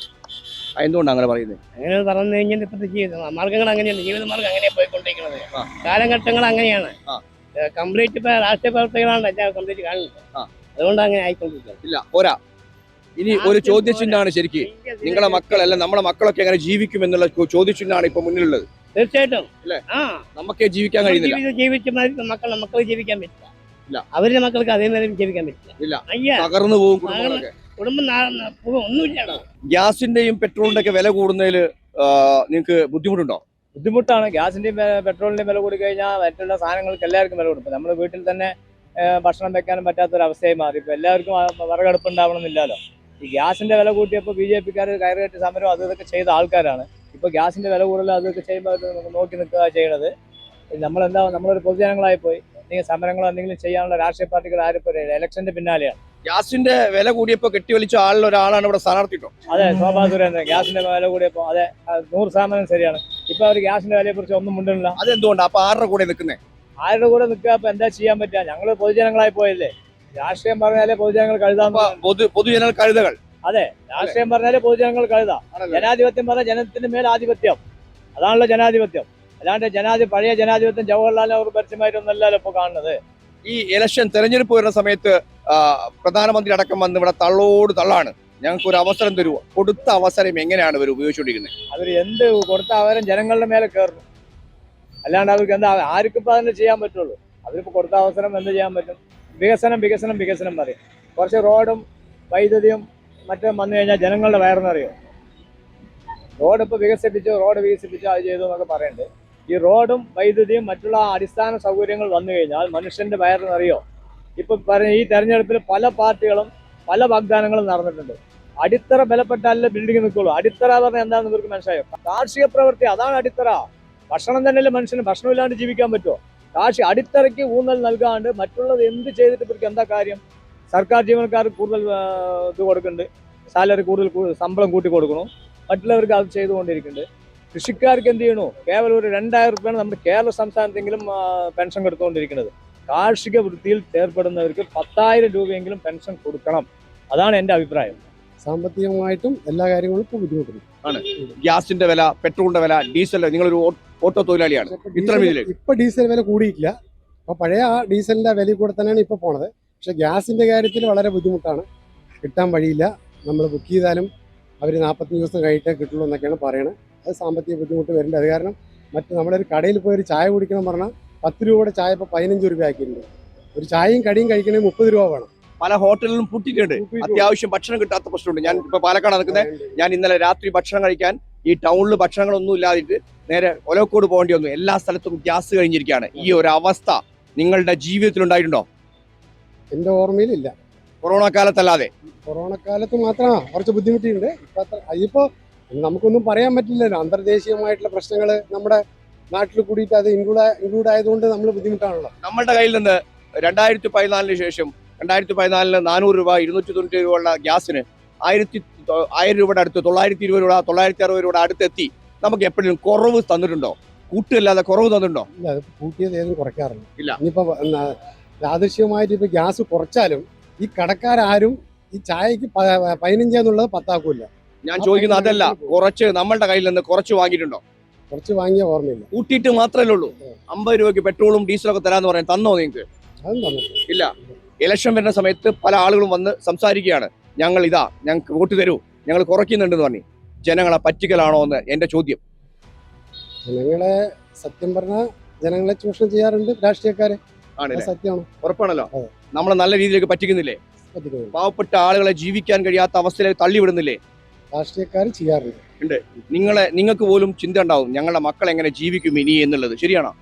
എന്തുകൊണ്ടാണ് അങ്ങനെ പറയുന്നത്? അങ്ങനെ പറഞ്ഞു കഴിഞ്ഞാൽ ഇപ്പോഴത്തെ ജീവിത മാർഗങ്ങൾ അങ്ങനെയാണ്, ജീവിത മാർഗം അങ്ങനെയാണ് പോയിക്കൊണ്ടിരിക്കുന്നത്. ആ. കാലഘട്ടങ്ങൾ അങ്ങനെയാണ്. ആ. കംപ്ലീറ്റ് ഇപ്പൊ രാഷ്ട്രീയ പ്രവർത്തകരാണ് എല്ലാം കംപ്ലീറ്റ് കാണുന്നത്. ആ. അതുകൊണ്ട് അങ്ങനെ ആയിക്കൊണ്ടിരിക്കുന്നത്. ഇല്ല പോരാ. ഇനി ഒരു ചോദ്യചിഹ്നമാണ് ശരിക്ക് നിങ്ങളെ മക്കളല്ല നമ്മളെ മക്കളൊക്കെ എങ്ങനെ ജീവിക്കും എന്നുള്ള ചോദ്യചിഹ്നമാണ് ഇപ്പൊ മുന്നിലുള്ളത്. തീർച്ചയായിട്ടും അല്ലേ? ആ നമുക്കേ ജീവിക്കാൻ കഴിയുന്നില്ല. ജീവിച്ച മക്കൾ ജീവിക്കാൻ പറ്റില്ല. ഇല്ല. അവരുടെ മക്കൾക്ക് അതേമാതിരി ജീവിക്കാൻ പറ്റില്ല. ഇല്ല. അയ്യ തകർന്നു പോകും കുടുംബങ്ങളൊക്കെ. കുടുംബം ഒന്നുമില്ല. ഗ്യാസിന്റെയും പെട്രോളിന്റെ ഒക്കെ വില കൂടുന്നതിൽ നിങ്ങൾക്ക് ബുദ്ധിമുട്ടുണ്ടോ? ബുദ്ധിമുട്ടാണ്. ഗ്യാസിന്റെയും പെട്രോളിന്റെയും വില കൂടി കഴിഞ്ഞാൽ മറ്റുള്ള സാധനങ്ങൾക്ക് എല്ലാവർക്കും വില കൊടുക്കും. നമ്മുടെ വീട്ടിൽ തന്നെ ഭക്ഷണം വെക്കാനും പറ്റാത്തൊരവസ്ഥയായി മാറി. ഇപ്പൊ എല്ലാവർക്കും വിറകടുപ്പുണ്ടാവണമെന്നില്ലല്ലോ. ഈ ഗ്യാസിന്റെ വില കൂട്ടിയപ്പോൾ BJP-ക്കാർ കയറുകയറ്റ സമരം അത് ഇതൊക്കെ ചെയ്ത ആൾക്കാരാണ്. ഇപ്പൊ ഗ്യാസിന്റെ വില കൂടുതൽ അതൊക്കെ ചെയ്യുമ്പോൾ നോക്കി നിൽക്കുക ചെയ്യണത്. നമ്മളൊരു പൊതുജനങ്ങളായി പോയി എന്തെങ്കിലും സമരങ്ങളോ എന്തെങ്കിലും ചെയ്യാനുള്ള രാഷ്ട്രീയ പാർട്ടികൾ ആരും ഇപ്പോൾ ഇലക്ഷന്റെ പിന്നാലെയാണ്. ഗ്യാസിന്റെ വില കൂടിയപ്പോ കെട്ടിവലിച്ച ഒരാളാണ് ഇവിടെ സ്ഥാനാർത്ഥിട്ടോ? അതെ, ശോഭാ സുരേന്ദ്രൻ. ഗ്യാസിന്റെ വില കൂടിയപ്പോ അതെ 100% ശരിയാണ്. ഇപ്പൊ അവർ ഗ്യാസിന്റെ വിലയെ കുറിച്ച് ഒന്നും മുണ്ടില്ല. അതെന്തുകൊണ്ടാ അപ്പൊ ആരുടെ കൂടെ നിൽക്കുന്നേ? ആരുടെ കൂടെ നിൽക്കുക? അപ്പൊ എന്താ ചെയ്യാൻ പറ്റുക? ഞങ്ങള് പൊതുജനങ്ങളായി പോയല്ലേ. രാഷ്ട്രീയം പറഞ്ഞാലേ പൊതുജനങ്ങൾ കഴുതാൻ. പൊതുജന കഴുതകൾ. അതെ, രാഷ്ട്രീയം പറഞ്ഞാലേ പൊതുജനങ്ങൾ കഴുതാം. ജനാധിപത്യം പറഞ്ഞാൽ ജനത്തിന് മേൽ ആധിപത്യം. അതാണല്ലോ ജനാധിപത്യം. അല്ലാണ്ട് പഴയ ജനാധിപത്യം ജവഹർലാൽ നെഹ്റു പരസ്യമായിട്ടൊന്നല്ലല്ലോ ഇപ്പൊ കാണുന്നത്. ഈ ഇലക്ഷൻ തെരഞ്ഞെടുപ്പ് വരുന്ന സമയത്ത് പ്രധാനമന്ത്രി അടക്കം വന്ന് ഇവിടെ തള്ളോട് തള്ളാണ്, ഞങ്ങൾക്ക് ഒരു അവസരം തരുമോ? കൊടുത്ത അവസരം എങ്ങനെയാണ് ഇവർ ഉപയോഗിച്ചുകൊണ്ടിരിക്കുന്നത്? അവർ എന്ത് കൊടുത്ത അവരും ജനങ്ങളുടെ മേലെ കയറുന്നു. അല്ലാണ്ട് അവർക്ക് എന്താ, ആർക്കും ഇപ്പൊ അതിനെ ചെയ്യാൻ പറ്റുള്ളൂ. അവരിപ്പോ കൊടുത്ത അവസരം എന്ത് ചെയ്യാൻ പറ്റും? വികസനം വികസനം വികസനം പറയും. കുറച്ച് റോഡും വൈദ്യുതിയും മറ്റും വന്നു കഴിഞ്ഞാൽ ജനങ്ങളുടെ വയറെന്നറിയോ? റോഡ് ഇപ്പോൾ വികസിപ്പിച്ചു അത് ചെയ്തു എന്നൊക്കെ പറയുന്നുണ്ട്. ഈ റോഡും വൈദ്യുതിയും മറ്റുള്ള അടിസ്ഥാന സൗകര്യങ്ങൾ വന്നു കഴിഞ്ഞാൽ മനുഷ്യന്റെ വയറെന്നറിയോ? ഇപ്പൊ പറഞ്ഞ ഈ തെരഞ്ഞെടുപ്പിൽ പല പാർട്ടികളും പല വാഗ്ദാനങ്ങളും നടന്നിട്ടുണ്ട്. അടിത്തറ ബലപ്പെട്ടാലേ ബിൽഡിംഗ് നിൽക്കുള്ളൂ. അടിത്തറ പറഞ്ഞാൽ എന്താണെന്ന് ഇവർക്ക് മനസ്സിലായോ? കാർഷിക പ്രവൃത്തി, അതാണ് അടിത്തറ. ഭക്ഷണം തന്നെയല്ലേ മനുഷ്യന്. ഭക്ഷണമില്ലാണ്ട് ജീവിക്കാൻ പറ്റുമോ? അടിത്തറയ്ക്ക് ഊന്നൽ നൽകാണ്ട് മറ്റുള്ളത് എന്ത് ചെയ്തിട്ട് ഇവർക്ക് എന്താ കാര്യം? സർക്കാർ ജീവനക്കാർക്ക് കൂടുതൽ ഇത് കൊടുക്കുന്നുണ്ട്, സാലറി കൂടുതൽ ശമ്പളം കൂട്ടി കൊടുക്കണു. മറ്റുള്ളവർക്ക് അത് ചെയ്തുകൊണ്ടിരിക്കുന്നുണ്ട്. കൃഷിക്കാർക്ക് എന്ത് ചെയ്യണു? കേവലം ഒരു 2000 രൂപയാണ് നമ്മുടെ കേരള സംസ്ഥാനത്തെങ്കിലും പെൻഷൻ കൊടുത്തുകൊണ്ടിരിക്കുന്നത്. കാർഷിക വൃത്തിയിൽ ഏർപ്പെടുന്നവർക്ക് 10,000 രൂപയെങ്കിലും പെൻഷൻ കൊടുക്കണം. അതാണ് എൻ്റെ അഭിപ്രായം. സാമ്പത്തികമായിട്ടും എല്ലാ കാര്യങ്ങളും ഇപ്പോൾ ബുദ്ധിമുട്ടുണ്ട്. ഗ്യാസിന്റെ വില, പെട്രോളിന്റെ വില, ഡീസൽ, നിങ്ങളൊരു ഓട്ടോ തൊഴിലാളിയാണ്. ഇപ്പൊ ഡീസൽ വില കൂടിയിട്ടില്ല. അപ്പൊ പഴയ ആ ഡീസലിന്റെ വില കൂടെ തന്നെയാണ് ഇപ്പൊ പോണത്. പക്ഷെ ഗ്യാസിന്റെ കാര്യത്തിൽ വളരെ ബുദ്ധിമുട്ടാണ്. കിട്ടാൻ വഴിയില്ല. നമ്മൾ ബുക്ക് ചെയ്താലും അവർ 45 ദിവസം കഴിഞ്ഞിട്ടേ കിട്ടുള്ളൂ എന്നൊക്കെയാണ് പറയണത്. അത് സാമ്പത്തിക ബുദ്ധിമുട്ട് വരുന്നുണ്ട്. അത് കാരണം നമ്മളൊരു കടയിൽ പോയി ഒരു ചായ കുടിക്കണം പറഞ്ഞാൽ 10 രൂപയുടെ ചായ ഇപ്പോൾ 15 രൂപ ആക്കിയിട്ടുണ്ട്. ഒരു ചായയും കടിയും കഴിക്കണമെങ്കിൽ 30 രൂപ വേണം. പല ഹോട്ടലിലും പൂട്ടിയിട്ടുണ്ട്. അത്യാവശ്യം ഭക്ഷണം കിട്ടാത്ത പ്രശ്നമുണ്ട്. ഞാൻ ഇപ്പൊ പാലക്കാട് നിൽക്കുന്നത്. ഞാൻ ഇന്നലെ രാത്രി ഭക്ഷണം കഴിക്കാൻ ഈ ടൗണിൽ ഭക്ഷണങ്ങളൊന്നും ഇല്ലാതിട്ട് നേരെ ഒലവക്കോട് പോകേണ്ടി വന്നു. എല്ലാ സ്ഥലത്തും ഗ്യാസ് കഴിഞ്ഞിരിക്കുകയാണ്. ഈ ഒരു അവസ്ഥ നിങ്ങളുടെ ജീവിതത്തിൽ ഉണ്ടായിട്ടുണ്ടോ? എൻ്റെ ഓർമ്മയിലില്ല. കൊറോണ കാലത്തല്ലാതെ? കൊറോണ കാലത്ത് മാത്രമാണ് കുറച്ച് ബുദ്ധിമുട്ടിയുണ്ട്. അതിപ്പോൾ നമുക്കൊന്നും പറയാൻ പറ്റില്ലല്ലോ. അന്തർദേശീയമായിട്ടുള്ള പ്രശ്നങ്ങൾ നമ്മുടെ നാട്ടിൽ കൂടിയിട്ട് അത് ഇൻക്ലൂഡ് ആയതുകൊണ്ട് നമ്മൾ ബുദ്ധിമുട്ടാണല്ലോ. നമ്മളുടെ കയ്യിൽ നിന്ന് 2014 ശേഷം 2014 400 രൂപ 290 രൂപ ഉള്ള ഗ്യാസിന് 1000 രൂപയുടെ അടുത്ത് 920 രൂപ 960 രൂപയുടെ അടുത്തെത്തി. നമുക്ക് എപ്പോഴും കുറവ് തന്നിട്ടുണ്ടോ? കൂട്ടില്ലാതെ കുറവ് തന്നിട്ടുണ്ടോ? ഇല്ല, അത് കൂട്ടിയത് ഏതും കുറയ്ക്കാറില്ല. ഇല്ല. ഇനിയിപ്പോൾ യാദൃശ്യമായിട്ട് ഇപ്പോൾ ഗ്യാസ് കുറച്ചാലും ഈ കടക്കാരും ഈ ചായക്ക് 15 എന്നുള്ളത് 10 ആക്കൂല. ഞാൻ ചോദിക്കുന്നത് അതല്ല, കുറച്ച് നമ്മളുടെ കയ്യിൽ നിന്ന് കുറച്ച് വാങ്ങിയിട്ടുണ്ടോ? കുറച്ച് വാങ്ങിയ ഓർമ്മയില്ല. കൂട്ടിയിട്ട് മാത്രമല്ലേ ഉള്ളൂ. 50 രൂപയ്ക്ക് പെട്രോളും ഡീസലൊക്കെ തരാന്ന് പറയാൻ തന്നോ നിങ്ങൾക്ക്? അതും തന്നിട്ടില്ല. ഇല്ല. ഇലക്ഷൻ വരുന്ന സമയത്ത് പല ആളുകളും വന്ന് സംസാരിക്കുകയാണ്, ഞങ്ങൾക്ക് വോട്ട് തരൂ, ഞങ്ങൾ കുറയ്ക്കുന്നുണ്ടെന്ന് പറഞ്ഞു. ജനങ്ങളെ പറ്റിക്കലാണോ എന്ന് എന്റെ ചോദ്യം. ജനങ്ങളെ സത്യം പറഞ്ഞാൽ ജനങ്ങളെ ചൂഷണം ചെയ്യാറുണ്ട് രാഷ്ട്രീയക്കാരെ. ആണല്ലേ? സത്യമാണ്. ഉറപ്പാണല്ലോ. അതെ. നമ്മളെ നല്ല രീതിയിലേക്ക് പറ്റിക്കുന്നില്ലേ? പറ്റിക്കുന്നത് പാവപ്പെട്ട ആളുകളെ ജീവിക്കാൻ കഴിയാത്ത അവസ്ഥയിലേക്ക് തള്ളിവിടുന്നില്ലേ? രാഷ്ട്രീയക്കാർ ചെയ്യാറുണ്ട്. നിങ്ങൾക്ക് പോലും ചിന്ത ഉണ്ടാവും, ഞങ്ങളുടെ മക്കൾ എങ്ങനെ ജീവിക്കും ഇനി എന്നുള്ളത്. ശരിയാണോ?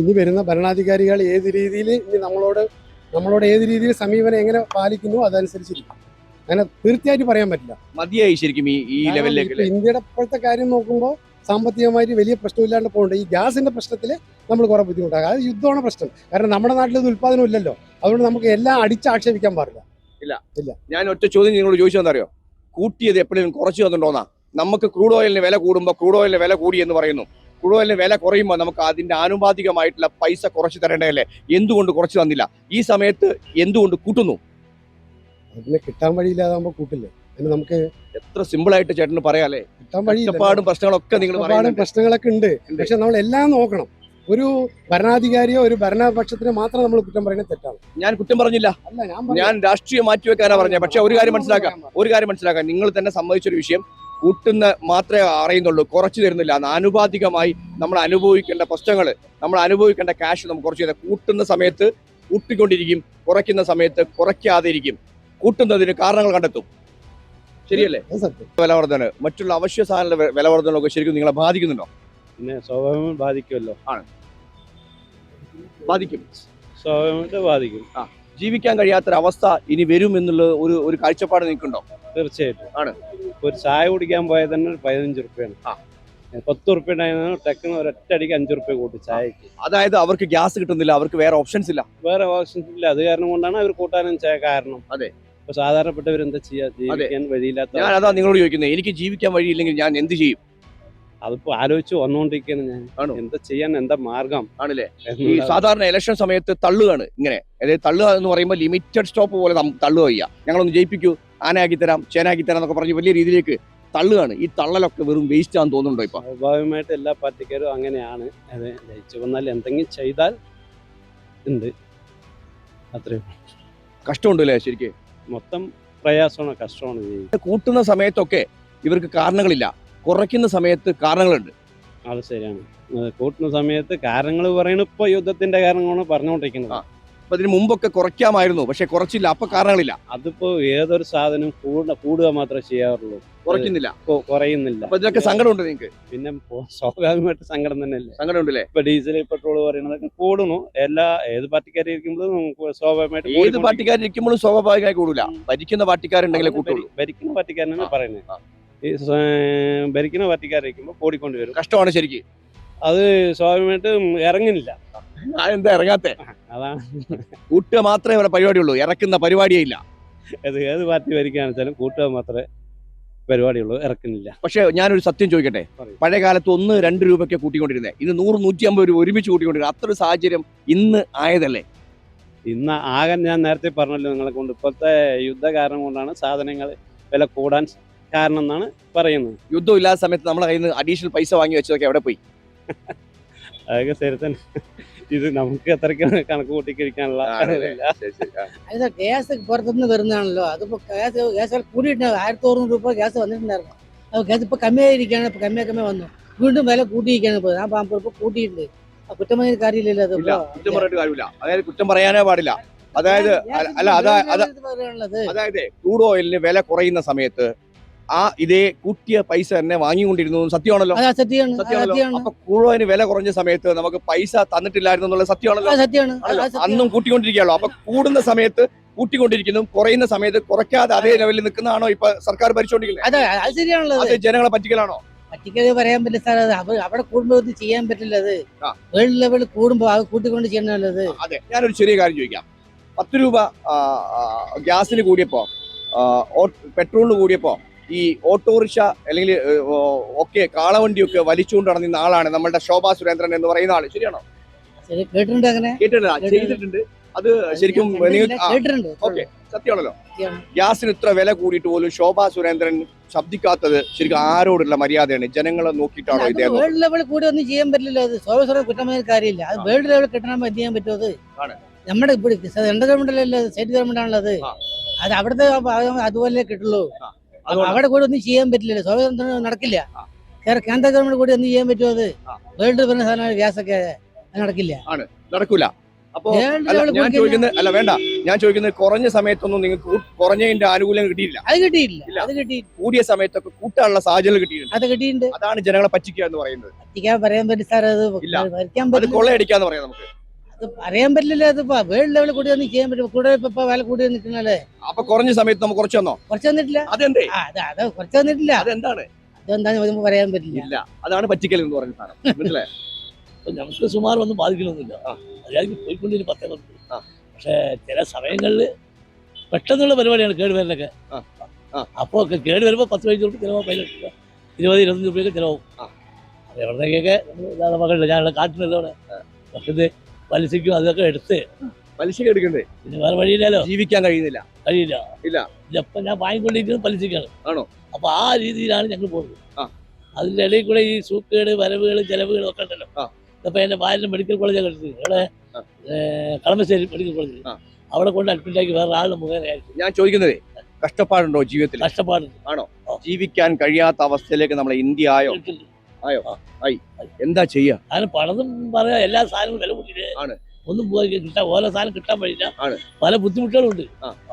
ഇനി വരുന്ന ഭരണാധികാരികൾ ഏത് രീതിയിൽ ഇനി നമ്മളോട് ഏത് രീതിയിൽ സമീപനം എങ്ങനെ പാലിക്കുന്നു അതനുസരിച്ചിരിക്കും. അങ്ങനെ തീർച്ചയായിട്ടും പറയാൻ പറ്റില്ല. മതിയായി ശരിക്കും ഈ ലെവലിലേക്ക്. ഇന്ത്യയുടെ ഇപ്പോഴത്തെ കാര്യം നോക്കുമ്പോൾ സാമ്പത്തികമായിട്ട് വലിയ പ്രശ്നമില്ലാണ്ട് പോകുന്നുണ്ട്. ഈ ഗ്യാസിന്റെ പ്രശ്നത്തിൽ നമ്മൾ കുറെ ബുദ്ധിമുട്ടാകും. അത് യുദ്ധമാണ് പ്രശ്നം. കാരണം നമ്മുടെ നാട്ടിൽ ഇത് ഉൽപ്പാദനം ഇല്ലല്ലോ. അതുകൊണ്ട് നമുക്ക് എല്ലാം അടിച്ചാക്ഷേപിക്കാൻ പാടില്ല. ഞാൻ ഒറ്റ ചോദ്യം നിങ്ങളോട് ചോദിച്ചതെന്ന് അറിയോ? കൂട്ടിയത് എപ്പോഴും കുറച്ച് തന്നിട്ടുണ്ടോന്നാ? നമുക്ക് ക്രൂഡ് ഓയിലിന് വില കൂടുമ്പോൾ ക്രൂഡ് ഓയിലിന് വില കൂടി എന്ന് പറയുന്നു. ക്രൂഡ് ഓയിലിന് വില കുറയുമ്പോൾ നമുക്ക് അതിന്റെ ആനുപാതികമായിട്ടുള്ള പൈസ കുറച്ച് തരേണ്ടതല്ലേ? എന്തുകൊണ്ട് കുറച്ച് തന്നില്ല? ഈ സമയത്ത് എന്തുകൊണ്ട് കൂട്ടുന്നു? അതിന് കിട്ടാൻ വഴിയില്ലാതാകുമ്പോൾ കൂട്ടില്ലേ? പിന്നെ നമുക്ക് എത്ര സിമ്പിൾ ആയിട്ട് ചേട്ടന് പറയാല്ലേ? കിട്ടാൻ വഴിയില്ല. കഷ്ടപ്പാടും പ്രശ്നങ്ങളൊക്കെ നിങ്ങൾ ഒരുപാട് പ്രശ്നങ്ങളൊക്കെ ഉണ്ട്. പക്ഷെ നമ്മൾ എല്ലാം നോക്കണം. ഒരു ഭരണാധികാരിയോ ഒരു ഭരണപക്ഷത്തിനെ മാത്രം നമ്മൾ കുറ്റം പറയുന്നത് തെറ്റാണ്. ഞാൻ കുറ്റം പറഞ്ഞില്ല, അല്ല ഞാൻ രാഷ്ട്രീയം മാറ്റിവെക്കാനാ പറഞ്ഞത്. പക്ഷെ ഒരു കാര്യം മനസ്സിലാക്കാം, നിങ്ങൾ തന്നെ സമ്മതിച്ചൊരു വിഷയം, കൂട്ടുന്ന മാത്രമേ അറിയുന്നുള്ളൂ, കുറച്ച് തരുന്നില്ല. ആനുപാതികമായി നമ്മൾ അനുഭവിക്കേണ്ട പ്രശ്നങ്ങൾ, നമ്മൾ അനുഭവിക്കേണ്ട ക്യാഷ് നമുക്ക് കുറച്ച് തരാം. കൂട്ടുന്ന സമയത്ത് കൂട്ടിക്കൊണ്ടിരിക്കും, കുറയ്ക്കുന്ന സമയത്ത് കുറയ്ക്കാതെ ഇരിക്കും. കൂട്ടുന്നതിന് കാരണങ്ങൾ കണ്ടെത്തും. ശരിയല്ലേ? വില വർധന, മറ്റുള്ള അവശ്യ സാധനങ്ങളുടെ വില വർധനമൊക്കെ ശരിക്കും നിങ്ങളെ ബാധിക്കുന്നുണ്ടോ? പിന്നെ സ്വാഭാവികമായി ബാധിക്കുമല്ലോ. ബാധിക്കും, സ്വാഭാവികമായിട്ട് ബാധിക്കും. ജീവിക്കാൻ കഴിയാത്തൊരവസ്ഥ ഇനി വരും എന്നുള്ള ഒരു കാഴ്ചപ്പാട് നിൽക്കുന്നുണ്ടോ? തീർച്ചയായിട്ടും ആണ്. ഒരു ചായ കുടിക്കാൻ പോയാൽ തന്നെ 15 റുപ്യാണ്. 10 റുപ്യ ഉണ്ടായിരുന്നു, ടെക്കിന് ഒരൊറ്റടിക്ക് 5 റുപ്യ കൂട്ടി ചായക്ക്. അതായത് അവർക്ക് ഗ്യാസ് കിട്ടുന്നില്ല, അവർക്ക് വേറെ ഓപ്ഷൻസ് ഇല്ല. വേറെ ഓപ്ഷൻസ് ഇല്ല. അത് കാരണം കൊണ്ടാണ് അവർ കൂട്ടാനും കാരണം. അതെ. ഇപ്പൊ സാധാരണപ്പെട്ടവർ എന്താ ചെയ്യാ? ജീവിക്കാൻ വഴിയില്ലാത്ത. ഞാൻ അതാ നിങ്ങളോട് ചോദിക്കുന്നത്, എനിക്ക് ജീവിക്കാൻ വഴിയില്ലെങ്കിൽ ഞാൻ എന്ത് ചെയ്യും? അതിപ്പോ ആലോചിച്ച് വന്നുകൊണ്ടിരിക്കുകയാണ് ഞാൻ. ആണോ? എന്താ ചെയ്യാൻ, എന്താ മാർഗം ആണല്ലേ? ഈ സാധാരണ ഇലക്ഷൻ സമയത്ത് തള്ളുകയാണ് ഇങ്ങനെ. അതായത് തള്ളുക എന്ന് പറയുമ്പോൾ ലിമിറ്റഡ് സ്റ്റോപ്പ് പോലെ തള്ളുക ചെയ്യുക. ഞങ്ങളൊന്ന് ജയിപ്പിക്കൂ, ആനയാക്കി തരാം, ചേനാക്കി തരാം എന്നൊക്കെ പറഞ്ഞ് വലിയ രീതിയിലേക്ക് തള്ളുകയാണ്. ഈ തള്ളലൊക്കെ വെറും വേസ്റ്റ് ആണെന്ന് തോന്നുന്നുണ്ടോ ഇപ്പൊ? സ്വാഭാവികമായിട്ട് എല്ലാ പാർട്ടിക്കാരും അങ്ങനെയാണ്. അത് ജയിച്ചു വന്നാൽ എന്തെങ്കിലും ചെയ്താൽ ഉണ്ട്, അത്രയും കഷ്ടമുണ്ട് അല്ലേ? ശരിക്കും മൊത്തം പ്രയാസമാണ്, കഷ്ടമാണ് ജീവിതം. കൂട്ടുന്ന സമയത്തൊക്കെ ഇവർക്ക് കാരണങ്ങളില്ല, കുറയ്ക്കുന്ന സമയത്ത് കാരണങ്ങളുണ്ട്. അത് ശരിയാണ്. കൂട്ടുന്ന സമയത്ത് കാരണങ്ങൾ പറയുന്നത് ഇപ്പൊ യുദ്ധത്തിന്റെ കാരണങ്ങളാണ് പറഞ്ഞുകൊണ്ടിരിക്കുന്നത്. അപ്പൊ ഇതിന് മുമ്പൊക്കെ കുറയ്ക്കാമായിരുന്നു, പക്ഷെ കുറച്ചില്ല, അപ്പൊ കാരണങ്ങളില്ല. അതിപ്പോ ഏതൊരു സാധനം കൂടുക മാത്രമേ ചെയ്യാറുള്ളൂ, കുറയ്ക്കുന്നില്ല, കുറയുന്നില്ല. അപ്പൊ ഇതിനൊക്കെ സങ്കടമുണ്ട് നിങ്ങൾക്ക്? പിന്നെ സ്വാഭാവികമായിട്ട് സങ്കടം തന്നെയല്ലേ. സങ്കടമുണ്ടല്ലേ? ഇപ്പൊ ഡീസൽ പെട്രോൾ പറയുന്നതൊക്കെ കൂടുന്നു. ഏത് പാർട്ടിക്കാരിക്കുമ്പോഴും നമുക്ക് സ്വാഭാവികമായിട്ട് ഏത് പാർട്ടിക്കാരിക്കുമ്പോഴും സ്വാഭാവികമായി കൂടില്ല. ഭരിക്കുന്ന പാർട്ടിക്കാരുണ്ടെങ്കിലേ കൂട്ടുള്ളൂ. ഭരിക്കുന്ന പാർട്ടിക്കാരനാണ് പറയുന്നത്. ഈ ഭരിക്കുന്ന പാർട്ടിക്കാരിക്കുമ്പോൾ കൂടിക്കൊണ്ട് വരും. കഷ്ടമാണ് ശരിക്കും. അത് സ്വാഭാവികമായിട്ടും ഇറങ്ങുന്നില്ല. എന്താ ഇറങ്ങാത്തെ? അതാണ്. കൂട്ടുക മാത്രമേ ഇവിടെ പരിപാടിയുള്ളൂ, ഇറക്കുന്ന പരിപാടിയേ ഇല്ല. ഏത് പാർട്ടി ഭരിക്കുകയാണെന്ന് വെച്ചാലും കൂട്ടുക മാത്രമേ പരിപാടിയുള്ളൂ, ഇറക്കുന്നില്ല. പക്ഷെ ഞാനൊരു സത്യം ചോദിക്കട്ടെ, പഴയ കാലത്ത് 1-2 രൂപയ്ക്ക് കൂട്ടിക്കൊണ്ടിരുന്നത്, ഇന്ന് 100-150 രൂപ ഒരുമിച്ച് കൂട്ടിക്കൊണ്ടിരുന്നത്. അത്ര സാഹചര്യം ഇന്ന് ആയതല്ലേ? ഇന്ന് ആകാൻ ഞാൻ നേരത്തെ പറഞ്ഞല്ലോ നിങ്ങളെ കൊണ്ട്, ഇപ്പോഴത്തെ യുദ്ധ കാരണം കൊണ്ടാണ് സാധനങ്ങൾ വില കൂടാൻ കാരണം എന്നാണ് പറയുന്നത്. യുദ്ധം ഇല്ലാത്ത സമയത്ത് നമ്മളെ കയ്യിൽ നിന്ന് അഡീഷണൽ പൈസ വാങ്ങി വെച്ചതൊക്കെ എവിടെ പോയി? അതൊക്കെ ശരി തന്നെ. ഇത് നമുക്ക് അത്രയ്ക്ക് കണക്ക് കൂട്ടി കഴിക്കാനുള്ള ഗ്യാസ് പുറത്തുനിന്ന് വരുന്നതാണല്ലോ. അതിപ്പോ ഗ്യാസ് കൂടിയിട്ട് 1600 രൂപ ഗ്യാസ് വന്നിട്ടുണ്ടായിരുന്നു. അത് ഗ്യാസ് ഇപ്പൊ കമ്മിയായിരിക്കുകയാണ്. ഇപ്പൊ കമ്മിയാ വന്നു, വീണ്ടും വില കൂട്ടിയിരിക്കുകയാണ്. ഇപ്പൊ ഞാൻ 50 രൂപ കൂട്ടിയിട്ടുണ്ട്. കുറ്റം പറഞ്ഞ കാര്യമില്ലല്ലോ. അത് കുറ്റം പറഞ്ഞിട്ട് കാര്യമില്ല. അതായത് കുറ്റം പറയാനേ പാടില്ല. അതായത് അതായത് ക്രൂഡ് ഓയിലിന് വില കുറയുന്ന സമയത്ത് ഇതേ കൂട്ടിയ പൈസ തന്നെ വാങ്ങിക്കൊണ്ടിരുന്നു. സത്യമാണല്ലോ? സത്യമാണല്ലോ. അപ്പൊ ക്രൂഡ് ഓയിലിന് വില കുറഞ്ഞ സമയത്ത് നമുക്ക് പൈസ തന്നിട്ടില്ലായിരുന്നു എന്നുള്ള സത്യമാണല്ലോ. അന്നും കൂട്ടിക്കൊണ്ടിരിക്കുകയാണോ? അപ്പൊ കൂടുന്ന സമയത്ത് കൂട്ടിക്കൊണ്ടിരിക്കുന്നു, കുറയുന്ന സമയത്ത് കുറയ്ക്കാതെ അതേ ലെവലിൽ നിൽക്കുന്നതാണോ ഇപ്പൊ സർക്കാർ ഭരിച്ചുകൊണ്ടിരിക്കുന്നത്? അത് ജനങ്ങളെ പറ്റിക്കലാണോ? പറ്റിക്കല് പറയാൻ പറ്റില്ല സാർ. അത് അവിടെ കൂടുമ്പോ ഒന്നും ചെയ്യാൻ പറ്റില്ല. അത് വേൾഡ് ലെവലിൽ കൂടുമ്പോ അത് കൂട്ടിക്കൊണ്ട് ചെയ്യണമല്ലോ. അതെ. ഞാനൊരു ചെറിയ കാര്യം ചോദിക്കാം. 10 രൂപ ഗ്യാസിന് കൂടിയപ്പോ, പെട്രോളിന് കൂടിയപ്പോ, ഈ ഓട്ടോറിക്ഷ അല്ലെങ്കിൽ ഒക്കെ കാളവണ്ടിയൊക്കെ വലിച്ചുകൊണ്ട് നടന്ന ആളാണ് നമ്മളുടെ ശോഭാ സുരേന്ദ്രൻ എന്ന് പറയുന്ന ആള്. ശരിയാണോ? കേട്ടിട്ടുണ്ട്. അങ്ങനെ കേട്ടിട്ടില്ല, ചെയ്തിട്ടുണ്ട്. അത് ശരിക്കും ഓക്കെ, സത്യമാണല്ലോ. ഗ്യാസിന് ഇത്ര വില കൂടിയിട്ട് പോലും ശോഭാ സുരേന്ദ്രൻ ശബ്ദിക്കാത്തത് ശരിക്കും ആരോടുള്ള മര്യാദയാണ്? ജനങ്ങളെ നോക്കിയിട്ടാണോ ഇദ്ദേഹം? വേൾഡ് ലെവലിൽ കൂടി ഒന്നും ചെയ്യാൻ പറ്റില്ലല്ലോ. അത് ശോഭാ കുറ്റമായ കാര്യമില്ല. അത് വേൾഡ് ലെവലിൽ കിട്ടണമെങ്കിൽ എന്ത് ചെയ്യാൻ പറ്റുമോ? അത് നമ്മുടെ സെൻട്രൽ ഗവൺമെന്റല്ലേ, സ്റ്റേറ്റ് ഗവൺമെന്റ് ആണല്ലോ. അത് അവിടുത്തെ അതുപോലെ കിട്ടുള്ളൂ. അവിടെ കൂടെ ഒന്നും ചെയ്യാൻ പറ്റില്ലല്ലോ. സ്വാതന്ത്ര്യം നടക്കില്ല. കേന്ദ്ര ഗവൺമെന്റ് കൂടി ഒന്നും ചെയ്യാൻ പറ്റുമോ? അത് വേൾഡ് പറഞ്ഞ സാധനമാണ് ഗ്യാസ് ഒക്കെ. അത് നടക്കില്ല, നടക്കൂല. അപ്പൊ ഞാൻ ചോദിക്കുന്നത് കുറഞ്ഞ സമയത്തൊന്നും നിങ്ങൾക്ക് കുറഞ്ഞതിന്റെ ആനുകൂല്യം കിട്ടിയില്ല? അത് കിട്ടിയില്ല. കൂടിയ സമയത്തൊക്കെ കൂട്ടാനുള്ള സാഹചര്യം കിട്ടിയിട്ടുണ്ട്. അത് കിട്ടിയിട്ടുണ്ട്. അതാണ് ജനങ്ങളെ പറ്റിക്കുക എന്ന് പറയുന്നത്. പറ്റിക്കാൻ പറയാൻ പറ്റും സാർ. അത് കൊള്ളയടിക്കാന്ന് പറയാം നമുക്ക്. അത് പറയാൻ പറ്റില്ല. അതിപ്പോ വേൾഡ് ലെവലിൽ കൂടി ഒന്നും ചെയ്യാൻ പറ്റും. കൂടെ ഇപ്പൊ വില കൂടി നിൽക്കുന്നല്ലേ. അപ്പൊ കുറഞ്ഞ സമയത്ത് നമുക്ക് കുറച്ച് തന്നോ? കുറച്ച് തന്നിട്ടില്ല. അതെന്തേ? അത് കുറച്ച് തന്നിട്ടില്ല. അതെന്താണ്? അതെന്താന്ന് പറയാൻ പറ്റില്ല. അതാണ് പറ്റിക്കൽ എന്ന് പറയുന്ന സാധനം. മനസ്സിലായോ? നമുക്ക് സുമാർ ഒന്നും ബാധിക്കണമെന്നില്ല. അതായത് പോയിക്കൊണ്ടിരുന്ന പത്തനംതിട്ട. പക്ഷെ ചില സമയങ്ങളിൽ പെട്ടെന്നുള്ള പരിപാടിയാണ് കേട് വരുന്നൊക്കെ. അപ്പോൾ കേട് വരുമ്പോൾ 10-15 രൂപ ചിലവാകും. 20-25 രൂപയൊക്കെ ചിലവാകും. അത് എവിടേക്കൊക്കെ മകളില്ല, ഞാനുള്ള കാട്ടിലല്ലോ അവിടെ. പക്ഷെ ഇത് പലിശയ്ക്കും അതൊക്കെ എടുത്ത് പലിശക്ക് എടുക്കണ്ടേ? പിന്നെ വേറെ വഴിയില്ലല്ലോ, ജീവിക്കാൻ കഴിയുന്നില്ല. കഴിയില്ല. ഇല്ല. ഇതപ്പം ഞാൻ വാങ്ങിക്കൊണ്ടിരിക്കുന്നത് പലിശക്കാണ്. ആണോ? അപ്പൊ ആ രീതിയിലാണ് ഞങ്ങൾ പോകുന്നത്. ആ. അതിന്റെ ഇടയിൽ കൂടെ ഈ സൂക്കേട്, വരവുകൾ, ചെലവുകളും ഒക്കെ ഉണ്ടല്ലോ. ആ. ഇപ്പൊ എന്റെ ഭാര്യ മെഡിക്കൽ കോളേജൊക്കെ എടുത്തത് ഇവിടെ കളമശ്ശേരി മെഡിക്കൽ കോളേജ്. ആ. അവിടെ കൊണ്ട് അഡ്മിറ്റാക്കി വേറെ ആളുടെ മുഖേന ഞാൻ ചോദിക്കുന്നതേ, കഷ്ടപ്പാടുണ്ടോ ജീവിതത്തിൽ? കഷ്ടപ്പാടുണ്ട്. ആണോ? ജീവിക്കാൻ കഴിയാത്ത അവസ്ഥയിലേക്ക് നമ്മളെ ഇന്ത്യ ആയോ? എന്താ ചെയ്യാ? അതിന് പണതും പറയാ, എല്ലാ സാധനവും വില കൂട്ടിയിട്ട് ആണ്. ഒന്നും പോയി കിട്ടാൻ, ഓരോ സാധനം കിട്ടാൻ വഴിയില്ല. ആണ്. പല ബുദ്ധിമുട്ടുകളും ഉണ്ട്.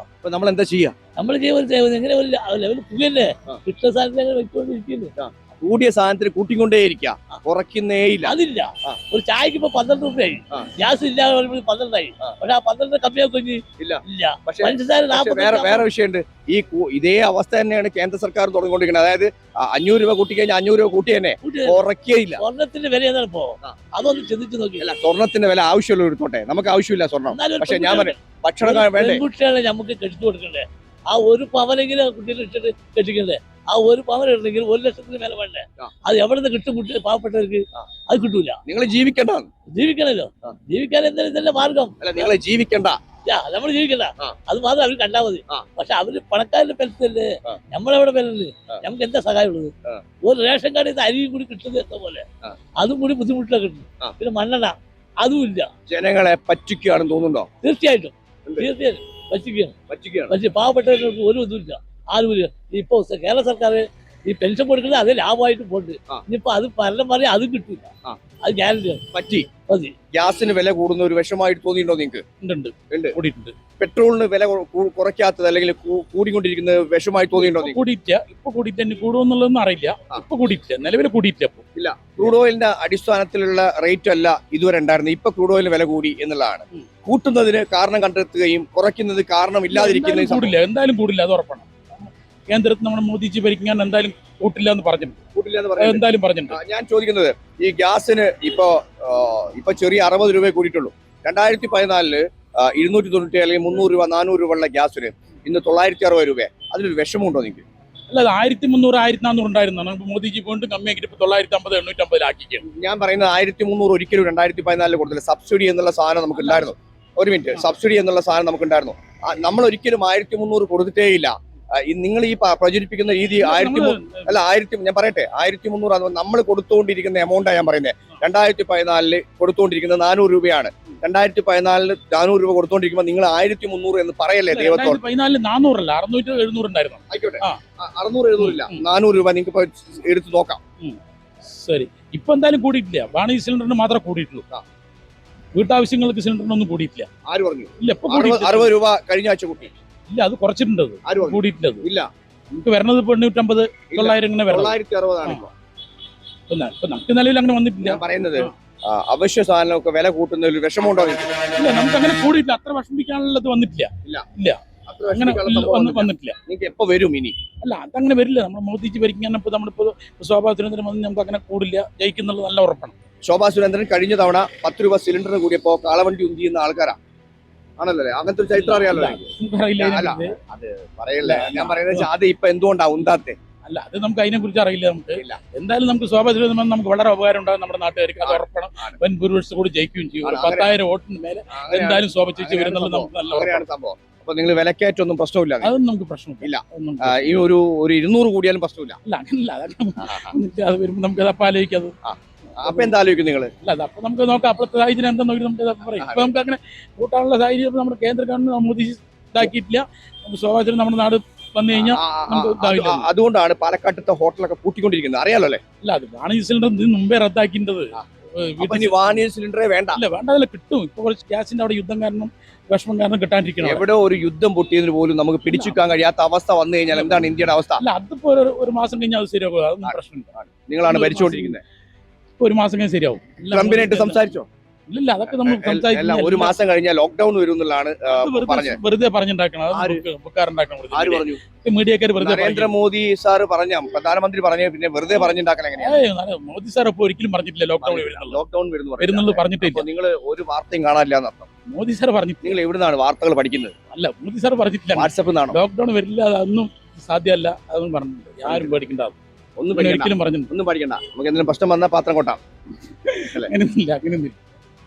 അപ്പൊ നമ്മൾ എന്താ ചെയ്യാ? നമ്മൾ ചെയ്യുന്നത് എങ്ങനെ ഒരു ലെവൽ പുകയല്ലേ, കിട്ടുന്ന സാധനത്തിൽ അങ്ങനെ വെച്ചുകൊണ്ടിരിക്കുന്നു. കൂടിയ സാധനത്തിന് കൂട്ടിക്കൊണ്ടേയിരിക്കുക, കുറയ്ക്കുന്നേയില്ല. അതില്ല. ഒരു ചായക്ക് ഇപ്പൊ 12 രൂപയായി, ഗ്യാസ് ഇല്ല 12ആയി. പക്ഷെ ആ 12 കമ്മിയാക്കി ഇല്ല. പക്ഷെ പഞ്ചസാര 40. വേറെ വിഷയമുണ്ട്. ഇതേ അവസ്ഥ തന്നെയാണ് കേന്ദ്ര സർക്കാർ തുടങ്ങിക്കൊണ്ടിരിക്കുന്നത്. അതായത് 500 രൂപ കൂട്ടി കഴിഞ്ഞാൽ 500 രൂപ കൂട്ടി തന്നെ കുറയ്ക്കേയില്ല. സ്വർണത്തിന്റെ വില ഏതാണ് ഇപ്പോ? അതൊന്ന് ചിന്തിച്ചു നോക്കി. അല്ല, സ്വർണത്തിന്റെ വില ആവശ്യമുള്ള എടുത്തോട്ടെ, നമുക്ക് ആവശ്യമില്ല സ്വർണം. പക്ഷെ ഞാൻ പറയാം, ഭക്ഷണം വേണ്ടേ? പെൺകുട്ടികളെ നമുക്ക് കെട്ടിച്ചു കൊടുക്കണ്ടേ? ആ ഒരു പവനെങ്കിലും കുട്ടികൾ ഇട്ടിട്ട് കെട്ടിക്കണ്ടേ? ആ ഒരു പവൻ ഇടണമെങ്കിൽ 1 ലക്ഷത്തിന് മേലെ വേണ്ടേ? അത് എവിടെ നിന്ന് കിട്ടും? കുട്ടി പാവപ്പെട്ടവർക്ക് അത് കിട്ടൂല. നിങ്ങൾ ജീവിക്കണ്ട. ജീവിക്കണല്ലോ, ജീവിക്കാൻ എന്തായാലും തന്നെ മാർഗം. അല്ല, നിങ്ങൾ ജീവിക്കണ്ട, നമ്മൾ ജീവിക്കണ്ട. അത് മാത്രം അവർ കണ്ടാൽ മതി. പക്ഷെ അവര് പണക്കാരുടെ പെൻഷനല്ലേ, നമ്മളെവിടെ പെൻഷന്? നമുക്ക് എന്താ സഹായം ഉള്ളത്? ഒരു റേഷൻ കാർഡിൽ നിന്ന് അരിയും കൂടി കിട്ടുന്നത് എന്ന പോലെ അതും കൂടി ബുദ്ധിമുട്ടിലാണ് കിട്ടുന്നത്. പിന്നെ മണ്ണെണ്ണ അതും ഇല്ല. ജനങ്ങളെ പറ്റിക്കുകയാണെന്ന് തോന്നുന്നുണ്ടോ? തീർച്ചയായിട്ടും പറ്റിക്കുകയാണ്. പക്ഷെ പാവപ്പെട്ടവർക്ക് ഒരു ഇതുമില്ല, ആരുമില്ല. ഇപ്പൊ കേരള സർക്കാർ ഈ പെൻഷൻ കൊടുക്കുന്നത് അത് ലാഭമായിട്ട് പോകുന്നുണ്ട്. ഇനിയിപ്പോ അത് പലരും പറയാം അതും കിട്ടില്ല, അത് ഗ്യാരണ്ടിയാണ്. മതി. ഗ്യാസിന് വില കൂടുന്ന ഒരു വിഷമായിട്ട് തോന്നിയിട്ടുണ്ടോ നിങ്ങൾക്ക്? കൂടിയിട്ടുണ്ട്. പെട്രോളിന് വില കുറയ്ക്കാത്തത് അല്ലെങ്കിൽ കൂടിക്കൊണ്ടിരിക്കുന്ന വിഷമായി തോന്നിയിട്ടുണ്ടോ? കൂടിയിട്ടില്ല. ഇപ്പൊ കൂടിയിട്ട് കൂടുമെന്നുള്ളതൊന്നും അറിയില്ല. ഇപ്പൊ കൂടിയിട്ടില്ല, നിലവിൽ കൂടിയിട്ടില്ല. ഇല്ല, ക്രൂഡ് ഓയിലിന്റെ അടിസ്ഥാനത്തിലുള്ള റേറ്റ് അല്ല ഇതുവരെ ഉണ്ടായിരുന്നത്. ഇപ്പൊ ക്രൂഡ് ഓയിലിന് വില കൂടി എന്നുള്ളതാണ്. കൂട്ടുന്നതിന് കാരണം കണ്ടെത്തുകയും കുറയ്ക്കുന്നത് കാരണം ഇല്ലാതിരിക്കുന്നത് കൂടില്ല, എന്തായാലും കൂടില്ല, അത് ഉറപ്പാണ്. കേന്ദ്രത്തിൽ നമ്മുടെ മോദിജി ഭരിക്കാൻ എന്തായാലും കൂട്ടില്ല എന്ന് പറഞ്ഞിട്ടുണ്ട്, എന്തായാലും പറഞ്ഞിട്ടുണ്ട്. ഞാൻ ചോദിക്കുന്നത്, ഈ ഗ്യാസിന് ഇപ്പൊ ചെറിയ 60 രൂപയെ കൂടിയിട്ടുള്ളൂ. 2014 290 അല്ലെങ്കിൽ 300 രൂപ 400 രൂപ ഉള്ള ഗ്യാസിന് ഇന്ന് 960 രൂപ. അതിലൊരു വിഷമമുണ്ടോ നിങ്ങൾക്ക്? അല്ല, 1300 1400 ഉണ്ടായിരുന്നാണ്. മോദിജി വീണ്ടും കമ്മിയാക്കിയിട്ട് ഇപ്പൊ 950 850 ആക്കിയാണ്. ഞാൻ പറയുന്നത് 1300 ഒരിക്കലും 2014 കൊടുത്തില്ല. സബ്സിഡി എന്നുള്ള സാധനം നമുക്ക് ഉണ്ടായിരുന്നു. ഒരു മിനിറ്റ്, സബ്സിഡി എന്നുള്ള സാധനം നമുക്ക് ഉണ്ടായിരുന്നു. നമ്മൾ ഒരിക്കലും 1300 കൊടുത്തിട്ടേയില്ല. നിങ്ങൾ ഈ പ്രചരിപ്പിക്കുന്ന രീതി 1000 ഞാൻ പറയട്ടെ, 1300 നമ്മൾ കൊടുത്തുകൊണ്ടിരിക്കുന്ന എമൗണ്ടാണ് ഞാൻ പറയുന്നത്. 2014 കൊടുത്തുകൊണ്ടിരിക്കുന്നത് 400 രൂപയാണ്. 2014 400 രൂപ കൊടുത്തുകൊണ്ടിരിക്കുമ്പോൾ നിങ്ങൾ 1300 എന്ന് പറയല്ലേ ദൈവത്തോട്? 2014 400 അല്ല, 600 700 ഉണ്ടായിരുന്നു. ആയിക്കോട്ടെ, 600 700 ഇല്ല, 400 രൂപ നിങ്ങൾക്ക് എടുത്ത് നോക്കാം. ശരി, ഇപ്പൊ എന്തായാലും കൂടിയിട്ടില്ല. വാണിജ്യ സിലിണ്ടറിന് മാത്രമേ കൂടിയിട്ടുള്ളൂ. വീട്ടാവശ്യങ്ങൾക്ക് സിലിണ്ടറിനൊന്നും കൂടിയിട്ടില്ല. ആര് പറഞ്ഞു? ഇല്ല, ഇപ്പൊ 60 രൂപ കഴിഞ്ഞ ആഴ്ച കൂട്ടി. ഇല്ല, അത് കുറച്ചിട്ടുണ്ട്, കൂടിയിട്ടില്ല. ഇല്ല, നമുക്ക് വരണത് 850 900 ഇങ്ങനെ വരണം. 960 ആണ് ഇപ്പൊ. നമുക്ക് നിലവിൽ അങ്ങനെ വന്നിട്ടില്ല. ഞാൻ പറയുന്നത് അവശ്യ സാധനമൊക്കെ വില കൂട്ടുന്ന ഒരു വിഷമമുണ്ടോ? ഇല്ല, നമുക്ക് അങ്ങനെ കൂടിയിട്ടില്ല. അത്ര വിഷമിക്കാനുള്ളത് വന്നിട്ടില്ല. ഇല്ല, അങ്ങനെ വന്നിട്ടില്ല. നിങ്ങൾക്ക് എപ്പോ വരും ഇനി? അല്ല, അതങ്ങനെ വരില്ല. നമ്മൾ മോദിജി ഭരിക്കാൻ നമ്മളിപ്പോ ശോഭാ സുരേന്ദ്രൻ വന്ന് നമുക്ക് അങ്ങനെ കൂടില്ല, ജയിക്കുന്നുള്ളത് നല്ല ഉറപ്പാണ്. ശോഭാ സുരേന്ദ്രൻ കഴിഞ്ഞ തവണ 10 രൂപ സിലിണ്ടറിന് കൂടിയപ്പോ കാളവണ്ടി ഉന്തി ചെയ്യുന്ന ആൾക്കാരാ ആണല്ലേ? അങ്ങനത്തെ ഒരു ചരിത്രം അറിയാലോ? അത് പറയല്ലേ, ഞാൻ പറയുന്നത് അത് ഇപ്പൊ എന്തുകൊണ്ടാ ഉന്താത്തെ? അല്ല, അത് നമുക്ക് അതിനെ കുറിച്ച് അറിയില്ല. നമുക്ക് എന്തായാലും നമുക്ക് ശോഭാ സുരേന്ദ്രൻ നമുക്ക് വളരെ ഉപകാരം ഉണ്ടാകും നമ്മുടെ നാട്ടുകാർക്ക്, അത് ഉറപ്പാണ്. വൻ ഭൂരിപക്ഷം കൂടി ജയിക്കുകയും ചെയ്യും. 10,000 വോട്ടിന് മേലെ എന്തായാലും ശോഭ ചേച്ചി വരുന്നുള്ളത് നമുക്ക് നല്ല സംഭവം. അപ്പൊ നിങ്ങൾ വിലക്കയറ്റൊന്നും പ്രശ്നമില്ല? അതൊന്നും നമുക്ക് പ്രശ്നമില്ല. ഈ ഒരു 200 കൂടിയാലും പ്രശ്നമില്ല. അല്ല, അങ്ങനല്ല, അത് വരുമ്പോൾ നമുക്ക് അത് ആലോചിക്കാം. അപ്പൊ എന്താ ആലോചിക്കും നിങ്ങൾ? അല്ല, അപ്പൊ നമുക്ക് നോക്കാം അപ്പോഴത്തെ സാഹചര്യം എന്താ നോക്കി നമുക്ക് പറയും. ഇപ്പൊ നമുക്ക് അങ്ങനെ കൂട്ടാനുള്ള സാഹചര്യം നമ്മുടെ കേന്ദ്ര ഗവൺമെന്റ് മോദി ഇതാക്കിയിട്ടില്ല. നമുക്ക് സ്വാഭാവികം നമ്മുടെ നാട് വന്നു കഴിഞ്ഞാൽ അതുകൊണ്ടാണ് പാലക്കാട്ടത്തെ ഹോട്ടലൊക്കെ പൂട്ടിക്കൊണ്ടിരിക്കുന്നത്, അറിയാലോ അല്ലേ? അല്ല, അത് വാണിജ്യ സിലിണ്ടർ മുമ്പേ റദ്ദാക്കിണ്ടത്. വാണിജ്യ സിലിണ്ടറെ വേണ്ട. അല്ല, വേണ്ട, അതിൽ കിട്ടും. ഇപ്പൊ കുറച്ച് ഗ്യാസിന്റെ അവിടെ യുദ്ധം കാരണം വിഷമം കാരണം കിട്ടാണ്ടിരിക്കണം. എവിടെ ഒരു യുദ്ധം പൊട്ടിയതിന് പോലും നമുക്ക് പിടിച്ചുക്കാൻ കഴിയാത്ത അവസ്ഥ വന്നു കഴിഞ്ഞാൽ എന്താണ് ഇന്ത്യയുടെ അവസ്ഥ? അല്ല, അതിപ്പോ ഒരു മാസം കഴിഞ്ഞാൽ അത് ശരിയാകും. അതൊന്നും പ്രശ്നമില്ല. നിങ്ങളാണ് ഭരിച്ചുകൊണ്ടിരിക്കുന്നത്. ഒരു മാസം കഴിഞ്ഞ് ശരിയാവും. ട്രംപിനായിട്ട് സംസാരിച്ചോ? ഇല്ല, അതൊക്കെ നമ്മൾ സംസാരിക്കില്ല. ഒരു മാസം കഴിഞ്ഞാൽ ലോക്ക്ഡൌൺ വരും എന്നുള്ളതാണ് വെറുതെ പറഞ്ഞുണ്ടാക്കണം. മീഡിയക്കാർ വെറുതെ. നരേന്ദ്രമോദി സാർ പ്രധാനമന്ത്രി പറഞ്ഞ പിന്നെ വെറുതെ പറഞ്ഞുണ്ടാക്കാൻ എങ്ങനെയാണ്? മോദി സാർ ഇപ്പൊ ഒരിക്കലും പറഞ്ഞിട്ടില്ല ലോക്ക്ഡൌൺ വരുന്നുള്ളത് പറഞ്ഞിട്ടില്ല. നിങ്ങൾ ഒരു വാർത്തയും കാണാനില്ല എന്നർത്ഥം. മോദി സാർ പറഞ്ഞിട്ട് നിങ്ങൾ എവിടുന്നാണ് വാർത്തകൾ പഠിക്കുന്നത്? അല്ല, മോദി സാർ പറഞ്ഞിട്ടില്ല. വാട്സപ്പിൽ നിന്നാണോ? ലോക്ക്ഡൌൺ വരില്ല, അതൊന്നും സാധ്യമല്ല, അതൊന്നും പറഞ്ഞിട്ടില്ല. ആരും പേടിക്കണ്ടാവും. ഒന്നും അങ്ങനെ പഠിക്കണ്ട ഒരിക്കലും പറഞ്ഞിട്ടുണ്ട്. ഒന്നും പഠിക്കണ്ട. നമുക്ക് എന്തെങ്കിലും പ്രശ്നം വന്നാൽ പാത്രം കൊട്ടാം. അങ്ങനെയൊന്നുമില്ല.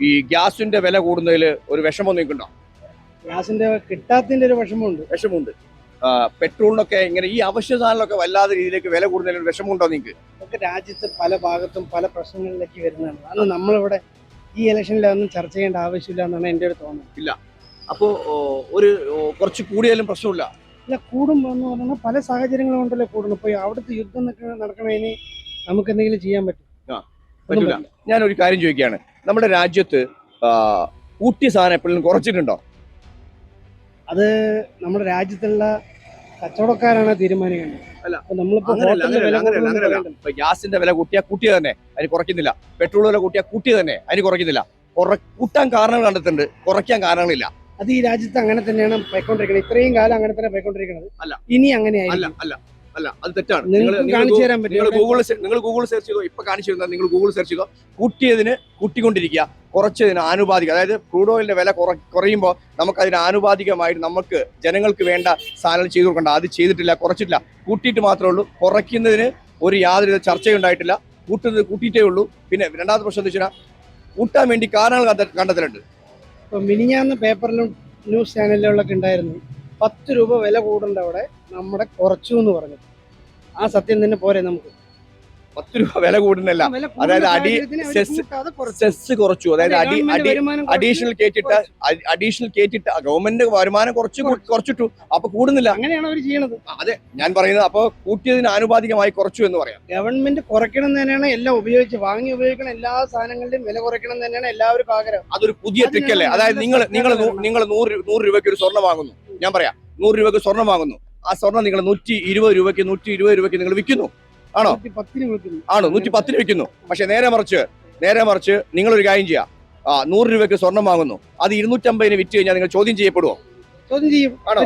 ഈ ഗ്യാസിന്റെ വില കൂടുന്നതിൽ ഒരു വിഷമം നിൽക്കുന്നുണ്ടോ? ഗ്യാസിന്റെ കിട്ടാത്തതിന്റെ ഒരു വിഷമമുണ്ട്. വിഷമമുണ്ട്. പെട്രോളിനൊക്കെ ഇങ്ങനെ ഈ അവശ്യ സാധനങ്ങളൊക്കെ വല്ലാതെ രീതിയിലേക്ക് വില കൂടുന്നതിൽ ഒരു വിഷമമുണ്ടോ നിങ്ങൾക്ക്? നമുക്ക് രാജ്യത്ത് പല ഭാഗത്തും പല പ്രശ്നങ്ങളിലേക്ക് വരുന്നതാണ്. അന്ന് നമ്മളിവിടെ ഈ ഇലക്ഷനിലൊന്നും ചർച്ച ചെയ്യേണ്ട ആവശ്യമില്ല എന്നാണ് എൻ്റെ ഒരു തോന്നൽ. അപ്പോൾ ഒരു കുറച്ച് കൂടിയാലും പ്രശ്നമില്ല. ഇല്ല, കൂടുമ്പോൾ എന്ന് പറഞ്ഞാൽ പല സാഹചര്യങ്ങളും കൊണ്ടല്ലേ കൂടുന്നു. ഇപ്പോൾ അവിടുത്തെ യുദ്ധം നടക്കണതിന് നമുക്ക് എന്തെങ്കിലും ചെയ്യാൻ പറ്റും? പറ്റില്ല. ഞാനൊരു കാര്യം ചോദിക്കുകയാണ്, നമ്മുടെ രാജ്യത്ത് കൂട്ടിയ സാധനം എപ്പോഴും കുറച്ചിട്ടുണ്ടോ? അത് നമ്മുടെ രാജ്യത്തുള്ള കച്ചവടക്കാരാണ് തീരുമാനിക്കേണ്ടത്. അല്ല, നമ്മളിപ്പോ ഇപ്പൊ ഗ്യാസിന്റെ വില കൂട്ടിയത് തന്നെ അതിന് കുറയ്ക്കുന്നില്ല. പെട്രോൾ വില കൂട്ടിയത് തന്നെ അതിന് കുറയ്ക്കുന്നില്ല. കൂട്ടാൻ കാരണങ്ങൾ കണ്ടെത്തുന്നുണ്ട്, കുറയ്ക്കാൻ കാരണങ്ങളില്ല. അത് ഈ രാജ്യത്ത് അങ്ങനെ തന്നെയാണ് പോയിക്കൊണ്ടിരിക്കുന്നത്. ഇത്രയും കാലം അങ്ങനെ തന്നെ പോയിക്കൊണ്ടിരിക്കുന്നത്. അല്ല, ഇനി അങ്ങനെയായിരിക്കും. അല്ല, അത് തെറ്റാണ്. കാണിച്ചു തരാൻ പറ്റും. നിങ്ങൾ ഗൂഗിൾ സെർച്ച് ചെയ്തോ, ഇപ്പൊ കാണിച്ചു തരുന്നത് നിങ്ങൾ ഗൂഗിൾ സെർച്ച് ചെയ്തോ. കൂട്ടിയതിന് കൂട്ടിക്കൊണ്ടിരിക്കുക, കുറച്ചതിന് ആനുപാതികം. അതായത് ക്രൂഡ് ഓയിലിന്റെ വില കുറയുമ്പോൾ നമുക്ക് അതിന് ആനുപാതികമായിട്ട് നമുക്ക് ജനങ്ങൾക്ക് വേണ്ട സാധനങ്ങൾ ചെയ്തു കൊടുക്കണ്ട. അത് ചെയ്തിട്ടില്ല, കുറച്ചിട്ടില്ല. കൂട്ടിയിട്ട് മാത്രമേ ഉള്ളൂ. കുറയ്ക്കുന്നതിന് യാതൊരു ചർച്ചയും ഉണ്ടായിട്ടില്ല. കൂട്ടിയിട്ടേ ഉള്ളൂ. പിന്നെ രണ്ടാമത്തെ പ്രശ്നം എന്ന് വെച്ചാൽ കൂട്ടാൻ വേണ്ടി കാരണങ്ങൾ കണ്ടെത്തലുണ്ട്. ഇപ്പൊ മിനിഞ്ഞാന്ന് പേപ്പറിലും ന്യൂസ് ചാനലുകളിലൊക്കെ ഉണ്ടായിരുന്നു 10 രൂപ വില കൂടേണ്ട അവിടെ നമ്മുടെ കുറച്ചു എന്ന് പറഞ്ഞു. ആ സത്യം തന്നെ പോരെ നമുക്ക്? 10 രൂപ വില കൂടുന്നില്ല. അതായത് സെസ് കുറച്ചു. അതായത് അഡീഷണൽ കേറ്റിട്ട ഗവൺമെന്റ് വരുമാനം കുറച്ചിട്ടു. അപ്പൊ കൂടുന്നില്ല. അങ്ങനെയാണ് അവർ ചെയ്യണത്. അതെ ഞാൻ പറയുന്നത്. അപ്പൊ കൂട്ടിയതിന് ആനുപാതികമായി കുറച്ചു എന്ന് പറയാം. ഗവൺമെന്റ് കുറയ്ക്കണം എന്ന് തന്നെയാണ് എല്ലാം വാങ്ങി ഉപയോഗിക്കണ എല്ലാ സാധനങ്ങളുടെയും വില കുറയ്ക്കണം എന്ന് തന്നെയാണ് എല്ലാവർക്കും ആഗ്രഹം. അതൊരു പുതിയ ട്രിക്ക് അല്ലേ? അതായത് നിങ്ങൾ 100 രൂപയ്ക്ക് ഒരു സ്വർണ്ണം വാങ്ങുന്നു. ഞാൻ പറയാം, 100 രൂപയ്ക്ക് സ്വർണ്ണം വാങ്ങുന്നു. ആ സ്വർണ്ണം നിങ്ങൾ 120 രൂപയ്ക്ക് നിങ്ങൾ വിൽക്കുന്നു. ആണോ? 110 വിൽക്കുന്നു. പക്ഷെ നേരെ മറിച്ച് നിങ്ങളൊരു കാര്യം ചെയ്യാം, 100 രൂപയ്ക്ക് സ്വർണം വാങ്ങുന്നു, അത് 250 വിറ്റ് കഴിഞ്ഞാൽ നിങ്ങൾ ചോദ്യം ചെയ്യപ്പെടുമോ? ചോദ്യം ചെയ്യും. ആണോ?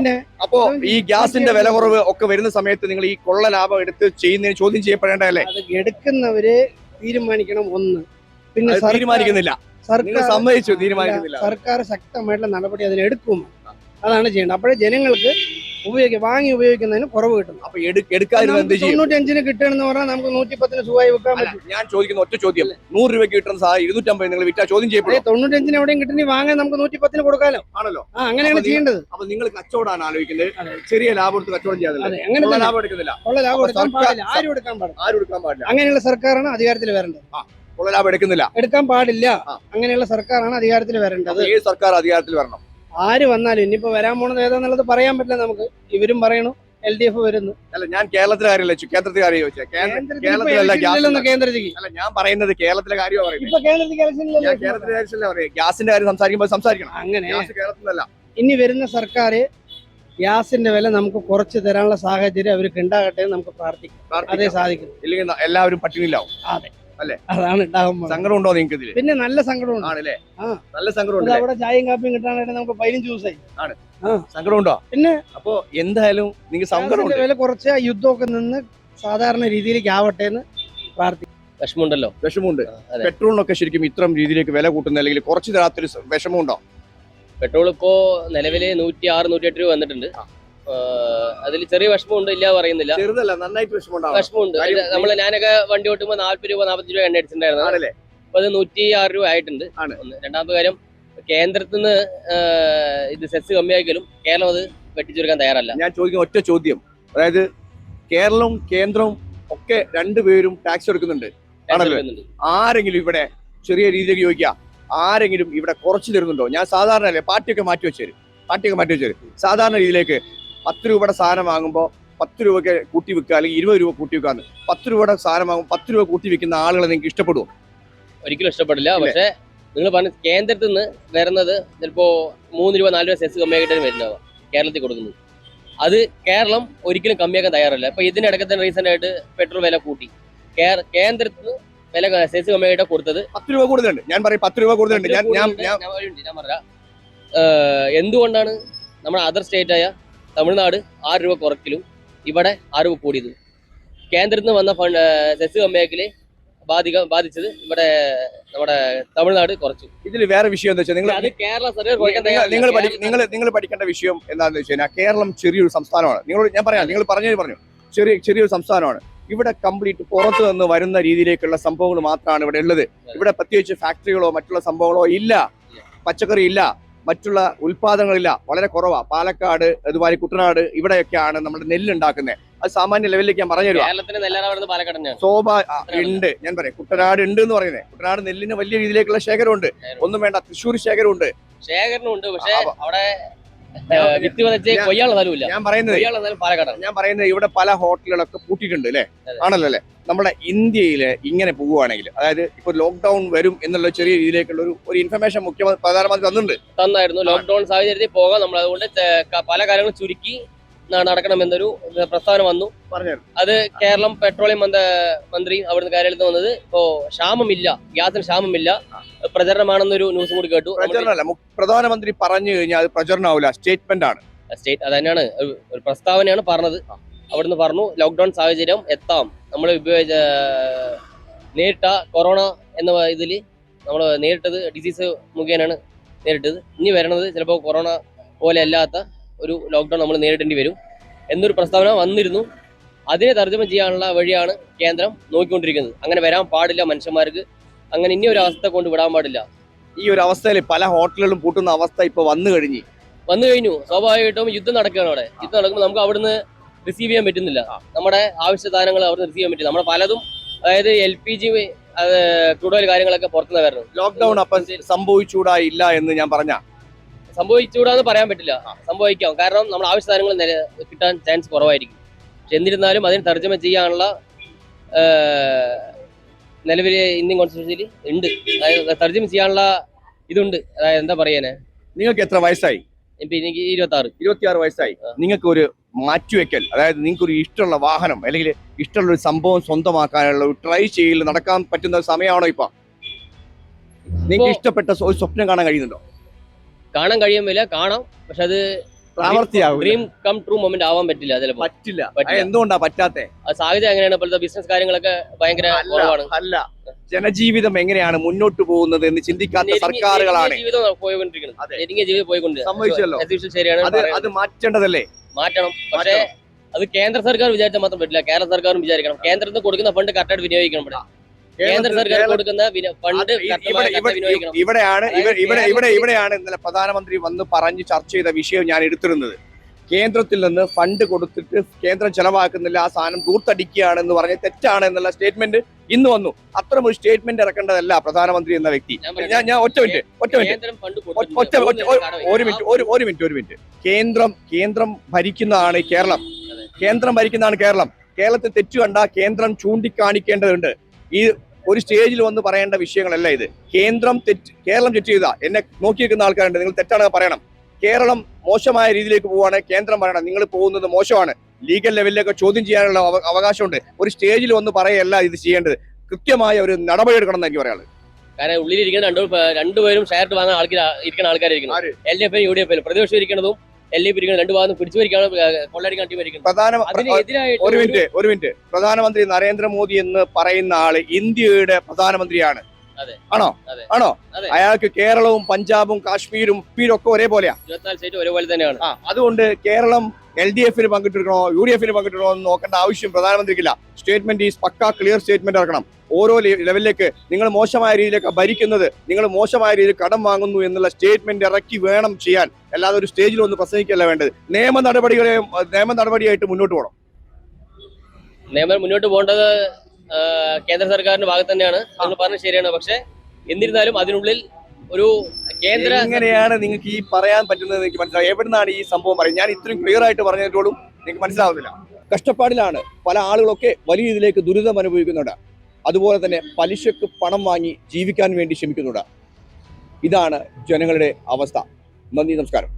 അപ്പോ ഈ ഗ്യാസിന്റെ വില കുറവ് ഒക്കെ വരുന്ന സമയത്ത് നിങ്ങൾ ഈ കൊള്ള ലാഭം എടുത്ത് ചെയ്യുന്നതിന് ചോദ്യം ചെയ്യപ്പെടേണ്ടതല്ലേ? അത് എടുക്കുന്നവര് തീരുമാനിക്കണം. ഒന്ന്, പിന്നെ തീരുമാനിക്കുന്നില്ല. നിങ്ങൾ സമ്മതിച്ചു, തീരുമാനിക്കുന്നില്ല. സർക്കാർ ശക്തമായിട്ടുള്ള നടപടി അതിനെടുക്കും. അതാണ് ചെയ്യേണ്ടത്. അപ്പോഴേ ജനങ്ങൾക്ക് വാങ്ങി ഉപയോഗിക്കുന്നതിന് കുറവ് കിട്ടും. അപ്പൊ എടുക്കാതിരുന്ന എന്ത് ചെയ്യും? 95 കിട്ടണമെന്ന് പറഞ്ഞാൽ നമുക്ക് 110 സുഖമായി വെക്കാൻ പറ്റും. ഞാൻ ചോദിക്കുന്ന ഒറ്റ ചോദ്യം, 100 രൂപയ്ക്ക് കിട്ടുന്ന സാധനം 250 നിങ്ങൾ വിറ്റാ ചോദ്യം ചെയ്യപ്പെടും. 95 എവിടെയും കിട്ടണമെങ്കിൽ വാങ്ങാൻ നമുക്ക് 110 കൊടുക്കാലോ. ആണല്ലോ? അങ്ങനെയാണ് ചെയ്യേണ്ടത്. അപ്പൊ നിങ്ങൾ കച്ചവടമാണ് ആലോചിക്കുന്നത്. ചെറിയ ലാഭം എടുത്ത് കച്ചവടം ചെയ്യാറില്ല. അങ്ങനെ ലാഭം എടുക്കുന്നില്ല. ഉള്ള ലാഭം എടുക്കാൻ പാടില്ല. ആരും എടുക്കാൻ പാടില്ല. അങ്ങനെയുള്ള സർക്കാരാണ് അധികാരത്തിൽ വരേണ്ടത്. ഉള്ള ലാഭം എടുക്കാൻ പാടില്ല. അങ്ങനെയുള്ള സർക്കാരാണ് അധികാരത്തിൽ വരേണ്ടത്. ഏത് സർക്കാർ അധികാരത്തിൽ വരണം? ആര് വന്നാലും ഇനിയിപ്പോ വരാൻ പോണത് ഏതാന്നുള്ളത് പറയാൻ പറ്റില്ല നമുക്ക്. ഇവരും പറയണു LDF വരുന്നു. അല്ല, ഞാൻ കേരളത്തിലെ കാര്യമല്ല, കേന്ദ്രത്തിലെ കാര്യം ചോദിച്ചത്. കേന്ദ്രത്തിലേക്ക് അല്ല, ഞാൻ പറയുന്നത് കേരളത്തിലെ കാര്യമാണ് പറയുന്നത്. ഇപ്പൊ കേന്ദ്രത്തിലെ ഗ്യാസിന്റെ കാര്യം സംസാരിക്കുമ്പോൾ സംസാരിക്കണം. അങ്ങനെ കേരളത്തിലല്ല. ഇനി വരുന്ന സർക്കാർ ഗ്യാസിന്റെ വില നമുക്ക് കുറച്ച് തരാനുള്ള സാഹചര്യം അവർക്ക് ഉണ്ടാകട്ടെ എന്ന് നമുക്ക് പ്രാർത്ഥിക്കാം. അതേ സാധിക്കും. ഇല്ലെങ്കിൽ എല്ലാവരും പട്ടിണിയിലാവും. അതെ, അല്ലേ? അതാണ് ഉണ്ടാകുമ്പോൾ. സങ്കടം ഉണ്ടോ നിങ്ങൾക്ക് ഇതിൽ? പിന്നെ നല്ല സങ്കടമുണ്ട്. ആണല്ലേ? ആ, നല്ല സങ്കടമുണ്ട്. അവിടെ ചായയും കാപ്പിയും കിട്ടാനായിട്ട് നമുക്ക് 15 ദിവസമായി. ആണ്. സങ്കടമുണ്ടോ? പിന്നെ അപ്പൊ എന്തായാലും നിങ്ങൾക്ക് സങ്കടം വില കുറച്ച് യുദ്ധമൊക്കെ നിന്ന് സാധാരണ രീതിയിലേക്ക് ആവട്ടെ എന്ന് പ്രാർത്ഥിക്കും. വിഷമമുണ്ട്. പെട്രോളിനൊക്കെ ശരിക്കും ഇത്തരം രീതിയിലേക്ക് വില കൂട്ടുന്ന അല്ലെങ്കിൽ കുറച്ച് തരാത്തൊരു വിഷമമുണ്ടോ? പെട്രോൾ ഇപ്പോ നിലവില് 106, 108 രൂപ വന്നിട്ടുണ്ട്. അതിൽ ചെറിയ വിഷമമുണ്ട്, ഇല്ല പറയുന്നില്ല. ചെറുതല്ല, നന്നായിട്ട് വിഷമമുണ്ട്. ഞാനൊക്കെ വണ്ടി ഓട്ടുമ്പോൾ 40 രൂപ 45 രൂപ എണ്ണ അടിച്ചിട്ടുണ്ടായിരുന്നു. അപ്പൊ അത് 106 രൂപ ആയിട്ടുണ്ട്. രണ്ടാമത്തെ കാര്യം, കേന്ദ്രത്തിൽ നിന്ന് ഇത് സെസ് കമ്മിയാക്കിയാലും കേരളം അത് വെട്ടിച്ചുരുക്കാൻ തയ്യാറല്ല. ഞാൻ ചോദിക്കുന്ന ഒറ്റ ചോദ്യം, അതായത് കേരളവും കേന്ദ്രവും ഒക്കെ രണ്ടുപേരും ടാക്സ് എടുക്കുന്നുണ്ട്. ആണല്ലോ? ആരെങ്കിലും ഇവിടെ ചെറിയ രീതിയിലേക്ക് ചോദിക്കുക, ആരെങ്കിലും ഇവിടെ കുറച്ച് തരുന്നുണ്ടോ? ഞാൻ സാധാരണ അല്ലേ, പാർട്ടിയൊക്കെ മാറ്റി വെച്ചേരും. സാധാരണ രീതിയിലേക്ക് 10 രൂപയുടെ സാധനം വാങ്ങുമ്പോൾ 10 രൂപയ്ക്ക് കൂട്ടി വിൽക്കുക, അല്ലെങ്കിൽ 20 രൂപ കൂട്ടി വിൽക്കാന്ന്. 10 രൂപയുടെ സാധനം വാങ്ങുമ്പോൾ 10 രൂപ കൂട്ടി വിൽക്കുന്ന ആളുകളെ നിങ്ങൾക്ക് ഇഷ്ടപ്പെടുമോ? ഒരിക്കലും ഇഷ്ടപ്പെടില്ല. പക്ഷെ നിങ്ങൾ പറഞ്ഞ കേന്ദ്രത്തിൽ നിന്ന് വരുന്നത് ചിലപ്പോ 3 രൂപ 4 രൂപ സെസ് കമ്മിയാക്കിയിട്ടാണ് വരുന്നതാവാം കേരളത്തിൽ കൊടുക്കുന്നത്. അത് കേരളം ഒരിക്കലും കമ്മിയാക്കാൻ തയ്യാറല്ല. ഇപ്പൊ ഇതിനിടയ്ക്ക് തന്നെ റീസെന്റ് ആയിട്ട് പെട്രോൾ വില കൂട്ടി. കേന്ദ്രത്തിൽ നിന്ന് വില സെസ് കമ്മിയായിട്ടാണ് കൊടുത്തത്. 10 രൂപ കൂടുതലുണ്ട്. ഞാൻ പറയും 10 രൂപ കൂടുതലുണ്ട്. ഞാൻ പറയാം, എന്തുകൊണ്ടാണ് നമ്മുടെ അതർ സ്റ്റേറ്റ് ആയ തമിഴ്നാട് 6 രൂപ കുറയ്ക്കലും ഇവിടെ 6 രൂപ കൂടിയത്? കേന്ദ്രത്തിൽ നിന്ന് വന്ന സെസ് കമ്മിയാക്കല് ബാധിച്ചത് ഇവിടെ നമ്മുടെ തമിഴ്നാട് കുറച്ചു. ഇതിൽ വേറെ വിഷയം എന്താ വെച്ചാൽ കേരള സർക്കാർ നിങ്ങൾ പഠിക്കേണ്ട വിഷയം എന്താണെന്ന് വെച്ച് കഴിഞ്ഞാൽ, കേരളം ചെറിയൊരു സംസ്ഥാനമാണ്. നിങ്ങളോട് ഞാൻ പറയാം, നിങ്ങൾ പറഞ്ഞു ചെറിയൊരു സംസ്ഥാനമാണ്. ഇവിടെ കംപ്ലീറ്റ് പുറത്തു നിന്ന് വരുന്ന രീതിയിലേക്കുള്ള സംഭവങ്ങൾ മാത്രമാണ് ഇവിടെ ഉള്ളത്. ഇവിടെ പ്രത്യേകിച്ച് ഫാക്ടറികളോ മറ്റുള്ള സംഭവങ്ങളോ ഇല്ല, പച്ചക്കറി ഇല്ല, മറ്റുള്ള ഉൽപാദനങ്ങളില്ല, വളരെ കുറവാണ്. പാലക്കാട്, അതുപോലെ കുട്ടനാട് ഇവിടെയൊക്കെയാണ് നമ്മുടെ നെല്ല് ഉണ്ടാക്കുന്നത്. അത് സാമാന്യ ലെവലിലേക്ക് ഞാൻ പറഞ്ഞു തരുവാ. കേരളത്തിന് നെല്ലാണ് വരുന്നത് പാലക്കാട് തന്നെയാണ്. ഉണ്ട്, ഞാൻ പറയാം, കുട്ടനാട് ഉണ്ട് എന്ന് പറയുന്നത്. കുട്ടനാട് നെല്ലിന് വലിയ രീതിയിലേക്കുള്ള ശേഖരമുണ്ട്. ഒന്നും വേണ്ട, തൃശ്ശൂർ ശേഖരമുണ്ട്, ശേഖരണമുണ്ട്. പക്ഷേ അവിടെ വിത്ത് വിതച്ച് കൊയ്യാനുള്ള സ്ഥലമില്ല. ഞാൻ പറയുന്നത് പാലക്കാടാണ്. ഞാൻ പറയുന്നത് ഇവിടെ പല ഹോട്ടലുകളൊക്കെ പൂട്ടിയിട്ടുണ്ട് അല്ലേ? ആണല്ലോ അല്ലേ? നമ്മുടെ ഇന്ത്യയില് ഇങ്ങനെ പോവുകയാണെങ്കിൽ, അതായത് ഇപ്പൊ ലോക്ക്ഡൌൺ വരും എന്നുള്ള ചെറിയ രീതിയിലേക്കുള്ള ഒരു ഇൻഫർമേഷൻ പ്രധാനമന്ത്രി തന്നായിരുന്നു. ലോക്ക്ഡൌൺ സാഹചര്യത്തിൽ പോകാം നമ്മൾ, അതുകൊണ്ട് പല കാര്യങ്ങളും ചുരുക്കി നടക്കണമെന്നൊരു പ്രസ്താവന വന്നു. അത് കേരളം പെട്രോളിയം മന്ത്രി അവിടുന്ന് കാര്യത്തിൽ വന്നത് ഇപ്പോ ക്ഷാമമില്ല, ഗ്യാസിന് ക്ഷാമമില്ല, പ്രചരണമാണെന്നൊരു ന്യൂസ് കൂടി കേട്ടു. പ്രചരണമല്ല, പ്രധാനമന്ത്രി പറഞ്ഞു കഴിഞ്ഞാൽ അത് പ്രചരണമാവില്ല, സ്റ്റേറ്റ്മെന്റ് ആണ്. അത് തന്നെയാണ്, ഒരു പ്രസ്താവനയാണ് പറഞ്ഞത്. അവിടുന്ന് പറഞ്ഞു ലോക്ക്ഡൌൺ സാഹചര്യം എത്താം, നമ്മൾ നേരിട്ട കൊറോണ എന്ന ഇതിൽ നമ്മൾ നേരിട്ടത് ഡിസീസ് മുഖേനയാണ് നേരിട്ടത്. ഇനി വരണത് ചിലപ്പോൾ കൊറോണ പോലെ അല്ലാത്ത ഒരു ലോക്ക്ഡൌൺ നമ്മൾ നേരിടേണ്ടി വരും എന്നൊരു പ്രസ്താവന വന്നിരുന്നു. അതിനെ തർജ്ജമ ചെയ്യാനുള്ള വഴിയാണ് കേന്ദ്രം നോക്കിക്കൊണ്ടിരിക്കുന്നത്. അങ്ങനെ വരാൻ പാടില്ല മനുഷ്യന്മാർക്ക്, അങ്ങനെ ഇനി ഒരു അവസ്ഥ കൊണ്ട് വിടാൻ പാടില്ല. ഈ ഒരു അവസ്ഥയിൽ പല ഹോട്ടലുകളും പൂട്ടുന്ന അവസ്ഥ ഇപ്പൊ വന്നു കഴിഞ്ഞു. സ്വാഭാവികമായിട്ടും യുദ്ധം നടക്കുകയാണ് അവിടെ. യുദ്ധം നടക്കുമ്പോൾ നമുക്ക് അവിടുന്ന് റിസീവ് ചെയ്യാൻ പറ്റുന്നില്ല, നമ്മുടെ ആവശ്യ സാധനങ്ങൾ അവിടുന്ന് റിസീവ് ചെയ്യാൻ പറ്റില്ല. നമ്മുടെ പലതും, അതായത് LPG ക്രൂഡ് ഓയിൽ കാര്യങ്ങളൊക്കെ പുറത്തുനിന്ന് വരുന്നത്. ലോക്ക്ഡൌൺ അപ്പം സംഭവിച്ചൂടായില്ല എന്ന് ഞാൻ സംഭവിച്ചുകൂടാന്ന് പറയാൻ പറ്റില്ല, സംഭവിക്കാം. കാരണം നമ്മുടെ ആവശ്യ സാധനങ്ങൾ കിട്ടാൻ ചാൻസ് കുറവായിരിക്കും. പക്ഷെ എന്നിരുന്നാലും അതിന് തർജ്ജമ ചെയ്യാനുള്ള നിലവിലെ ഇന്ത്യൻ കോൺസ്റ്റിറ്റ്യൂഷനിൽ ഉണ്ട്, അതായത് തർജ്ജമ ചെയ്യാനുള്ള ഇതുണ്ട്. അതായത് എന്താ പറയാനെ, നിങ്ങൾക്ക് എത്ര വയസ്സായി? ഇപ്പൊ എനിക്ക് 26 വയസ്സായി. നിങ്ങൾക്ക് ഒരു മാറ്റിവെക്കൽ, അതായത് നിങ്ങൾക്ക് ഒരു ഇഷ്ടമുള്ള വാഹനം അല്ലെങ്കിൽ ഇഷ്ടമുള്ള ഒരു സംഭവം സ്വന്തമാക്കാനുള്ള ഒരു ട്രൈ ചെയ്യൽ നടക്കാൻ പറ്റുന്ന സമയമാണോ ഇപ്പൊ? നിങ്ങൾക്ക് ഇഷ്ടപ്പെട്ട ഒരു സ്വപ്നം കാണാൻ കഴിയുന്നുണ്ടോ? കാണാൻ കഴിയുന്നില്ല, കാണാം. പക്ഷെ അത് ഡ്രീം കം ട്രൂ മൊമെന്റ് ആവാൻ പറ്റില്ല. ചിലപ്പോൾ പറ്റില്ല. എന്തുകൊണ്ടാ പറ്റാത്തെ? സാഹചര്യം എങ്ങനെയാണ്? ഇപ്പോഴത്തെ ബിസിനസ് കാര്യങ്ങളൊക്കെ ഭയങ്കര കുറവാണ്. അല്ല, ജനജീവിതം എങ്ങനെയാണ് മുന്നോട്ട് പോകുന്നത് എന്ന് ചിന്തിക്കാത്ത സർക്കാരുകളാണ് ജീവിതം പോയിക്കൊണ്ടിരിക്കുന്നത്. ശരിയാണ്, അത് മാറ്റേണ്ടതല്ലേ? മാറ്റണം. പക്ഷേ അത് കേന്ദ്ര സർക്കാർ വിചാരിച്ചാൽ മാത്രം പറ്റില്ല, കേരള സർക്കാരും വിചാരിക്കണം. കേന്ദ്രത്തിന് കൊടുക്കുന്ന ഫണ്ട് കറക്റ്റായിട്ട് വിനിയോഗിക്കണം. ഇവിടെ കേന്ദ്ര സർക്കാർ കൊടുക്കുന്ന ഫണ്ട് ഇവിടെയാണ് ഇന്നലെ പ്രധാനമന്ത്രി വന്ന് പറഞ്ഞ് ചർച്ച ചെയ്ത വിഷയം ഞാൻ എടുത്തിരുന്നത്. കേന്ദ്രത്തിൽ നിന്ന് ഫണ്ട് കൊടുത്തിട്ട് കേന്ദ്രം ചെലവാക്കുന്നില്ല, ആ സാധനം ദൂർത്തടിക്കുകയാണെന്ന് പറഞ്ഞ് തെറ്റാണ് എന്നുള്ള സ്റ്റേറ്റ്മെന്റ് ഇന്ന് വന്നു. അത്തരം ഒരു സ്റ്റേറ്റ്മെന്റ് ഇറക്കേണ്ടതല്ല പ്രധാനമന്ത്രി എന്ന വ്യക്തി. ഞാൻ ഒറ്റ മിനിറ്റ്. കേന്ദ്രം ഭരിക്കുന്നതാണ് കേരളം. കേരളത്തിൽ തെറ്റു കണ്ട കേന്ദ്രം ചൂണ്ടിക്കാണിക്കേണ്ടതുണ്ട്. ഈ ഒരു സ്റ്റേജിൽ വന്ന് പറയേണ്ട വിഷയങ്ങളല്ല ഇത്. കേരളം തെറ്റ് ചെയ്താ എന്നെ നോക്കിയിരിക്കുന്ന ആൾക്കാരുണ്ട്, നിങ്ങൾ തെറ്റാണ് പറയണം. കേരളം മോശമായ രീതിയിലേക്ക് പോവാണ്, കേന്ദ്രം പറയണം നിങ്ങൾ പോകുന്നത് മോശമാണ്. ലീഗൽ ലെവലിലേക്ക് ചോദ്യം ചെയ്യാനുള്ള അവകാശമുണ്ട്. ഒരു സ്റ്റേജിൽ വന്ന് പറയല്ല ഇത് ചെയ്യേണ്ടത്, കൃത്യമായ ഒരു നടപടി എടുക്കണം എന്ന് എനിക്ക് പറയാനുള്ളത്. കാരണം ഉള്ളിലിരിക്കുന്ന രണ്ടുപേരും ഷെയർ വാങ്ങാൻ ഇരിക്കുന്ന ആൾക്കാരായിരിക്കണം. LDF UDF പ്രതിപക്ഷം ഇരിക്കുന്നതും LDF ഇരിക്കുന്ന രണ്ടു ഭാഗത്തും പിടിച്ചു ഭരിക്കാണ്, കൊള്ളടിക്കാൻ ടീം ഭരിക്കുന്നത്. ഒരു മിനിറ്റ്. പ്രധാനമന്ത്രി നരേന്ദ്രമോദി എന്ന് പറയുന്ന ആള് ഇന്ത്യയുടെ പ്രധാനമന്ത്രിയാണ്. ആണോ? അയാൾക്ക് കേരളവും പഞ്ചാബും കാശ്മീരും ഒക്കെ ഒരേപോലെയാ. 24 സ്റ്റേറ്റ് ഒരേപോലെ തന്നെയാണ്. അതുകൊണ്ട് കേരളം LDF പങ്കിട്ടിരിക്കണോ UDF പങ്കിട്ടിരിക്കണോ എന്ന് നോക്കേണ്ട ആവശ്യം പ്രധാനമന്ത്രിക്കില്ല. സ്റ്റേറ്റ്മെന്റ് ഈസ് പക്കാ ക്ലിയർ സ്റ്റേറ്റ്മെന്റ് ഇറക്കണം. ഓരോ ലെവലിലേക്ക് നിങ്ങൾ മോശമായ രീതിയിലേക്ക് ഭരിക്കുന്നത്, നിങ്ങൾ മോശമായ രീതിയിൽ കടം വാങ്ങുന്നു എന്നുള്ള സ്റ്റേറ്റ്മെന്റ് ഇറക്കി വേണം ചെയ്യാൻ. അല്ലാതെ ഒരു സ്റ്റേജിൽ ഒന്ന് പ്രസംഗിക്കല്ല വേണ്ടത്. നിയമ നടപടിയായിട്ട് മുന്നോട്ട് പോകണം. നിയമം മുന്നോട്ട് പോകേണ്ടത് കേന്ദ്ര സർക്കാരിന്റെ ഭാഗത്ത് തന്നെയാണ്, നിങ്ങൾ പറഞ്ഞത് ശരിയാണ്. പക്ഷെ എന്നിരുന്നാലും അതിനുള്ളിൽ ഒരു കേന്ദ്ര എങ്ങനെയാണ് നിങ്ങൾക്ക് ഈ പറയാൻ പറ്റുന്നത് എനിക്ക് മനസ്സിലാവും. എവിടുന്നാണ് ഈ സംഭവം പറയുന്നത്? ഞാൻ ഇത്രയും ക്ലിയർ ആയിട്ട് പറഞ്ഞതിനോടും നിങ്ങൾക്ക് മനസ്സിലാവുന്നില്ല. കഷ്ടപ്പാടിലാണ് പല ആളുകളൊക്കെ വലിയ രീതിയിലേക്ക് ദുരിതം അനുഭവിക്കുന്നുണ്ട്. അതുപോലെ തന്നെ പലിശക്ക് പണം വാങ്ങി ജീവിക്കാൻ വേണ്ടി ശ്രമിക്കുന്നുണ്ട്. ഇതാണ് ജനങ്ങളുടെ അവസ്ഥ. നന്ദി, നമസ്കാരം.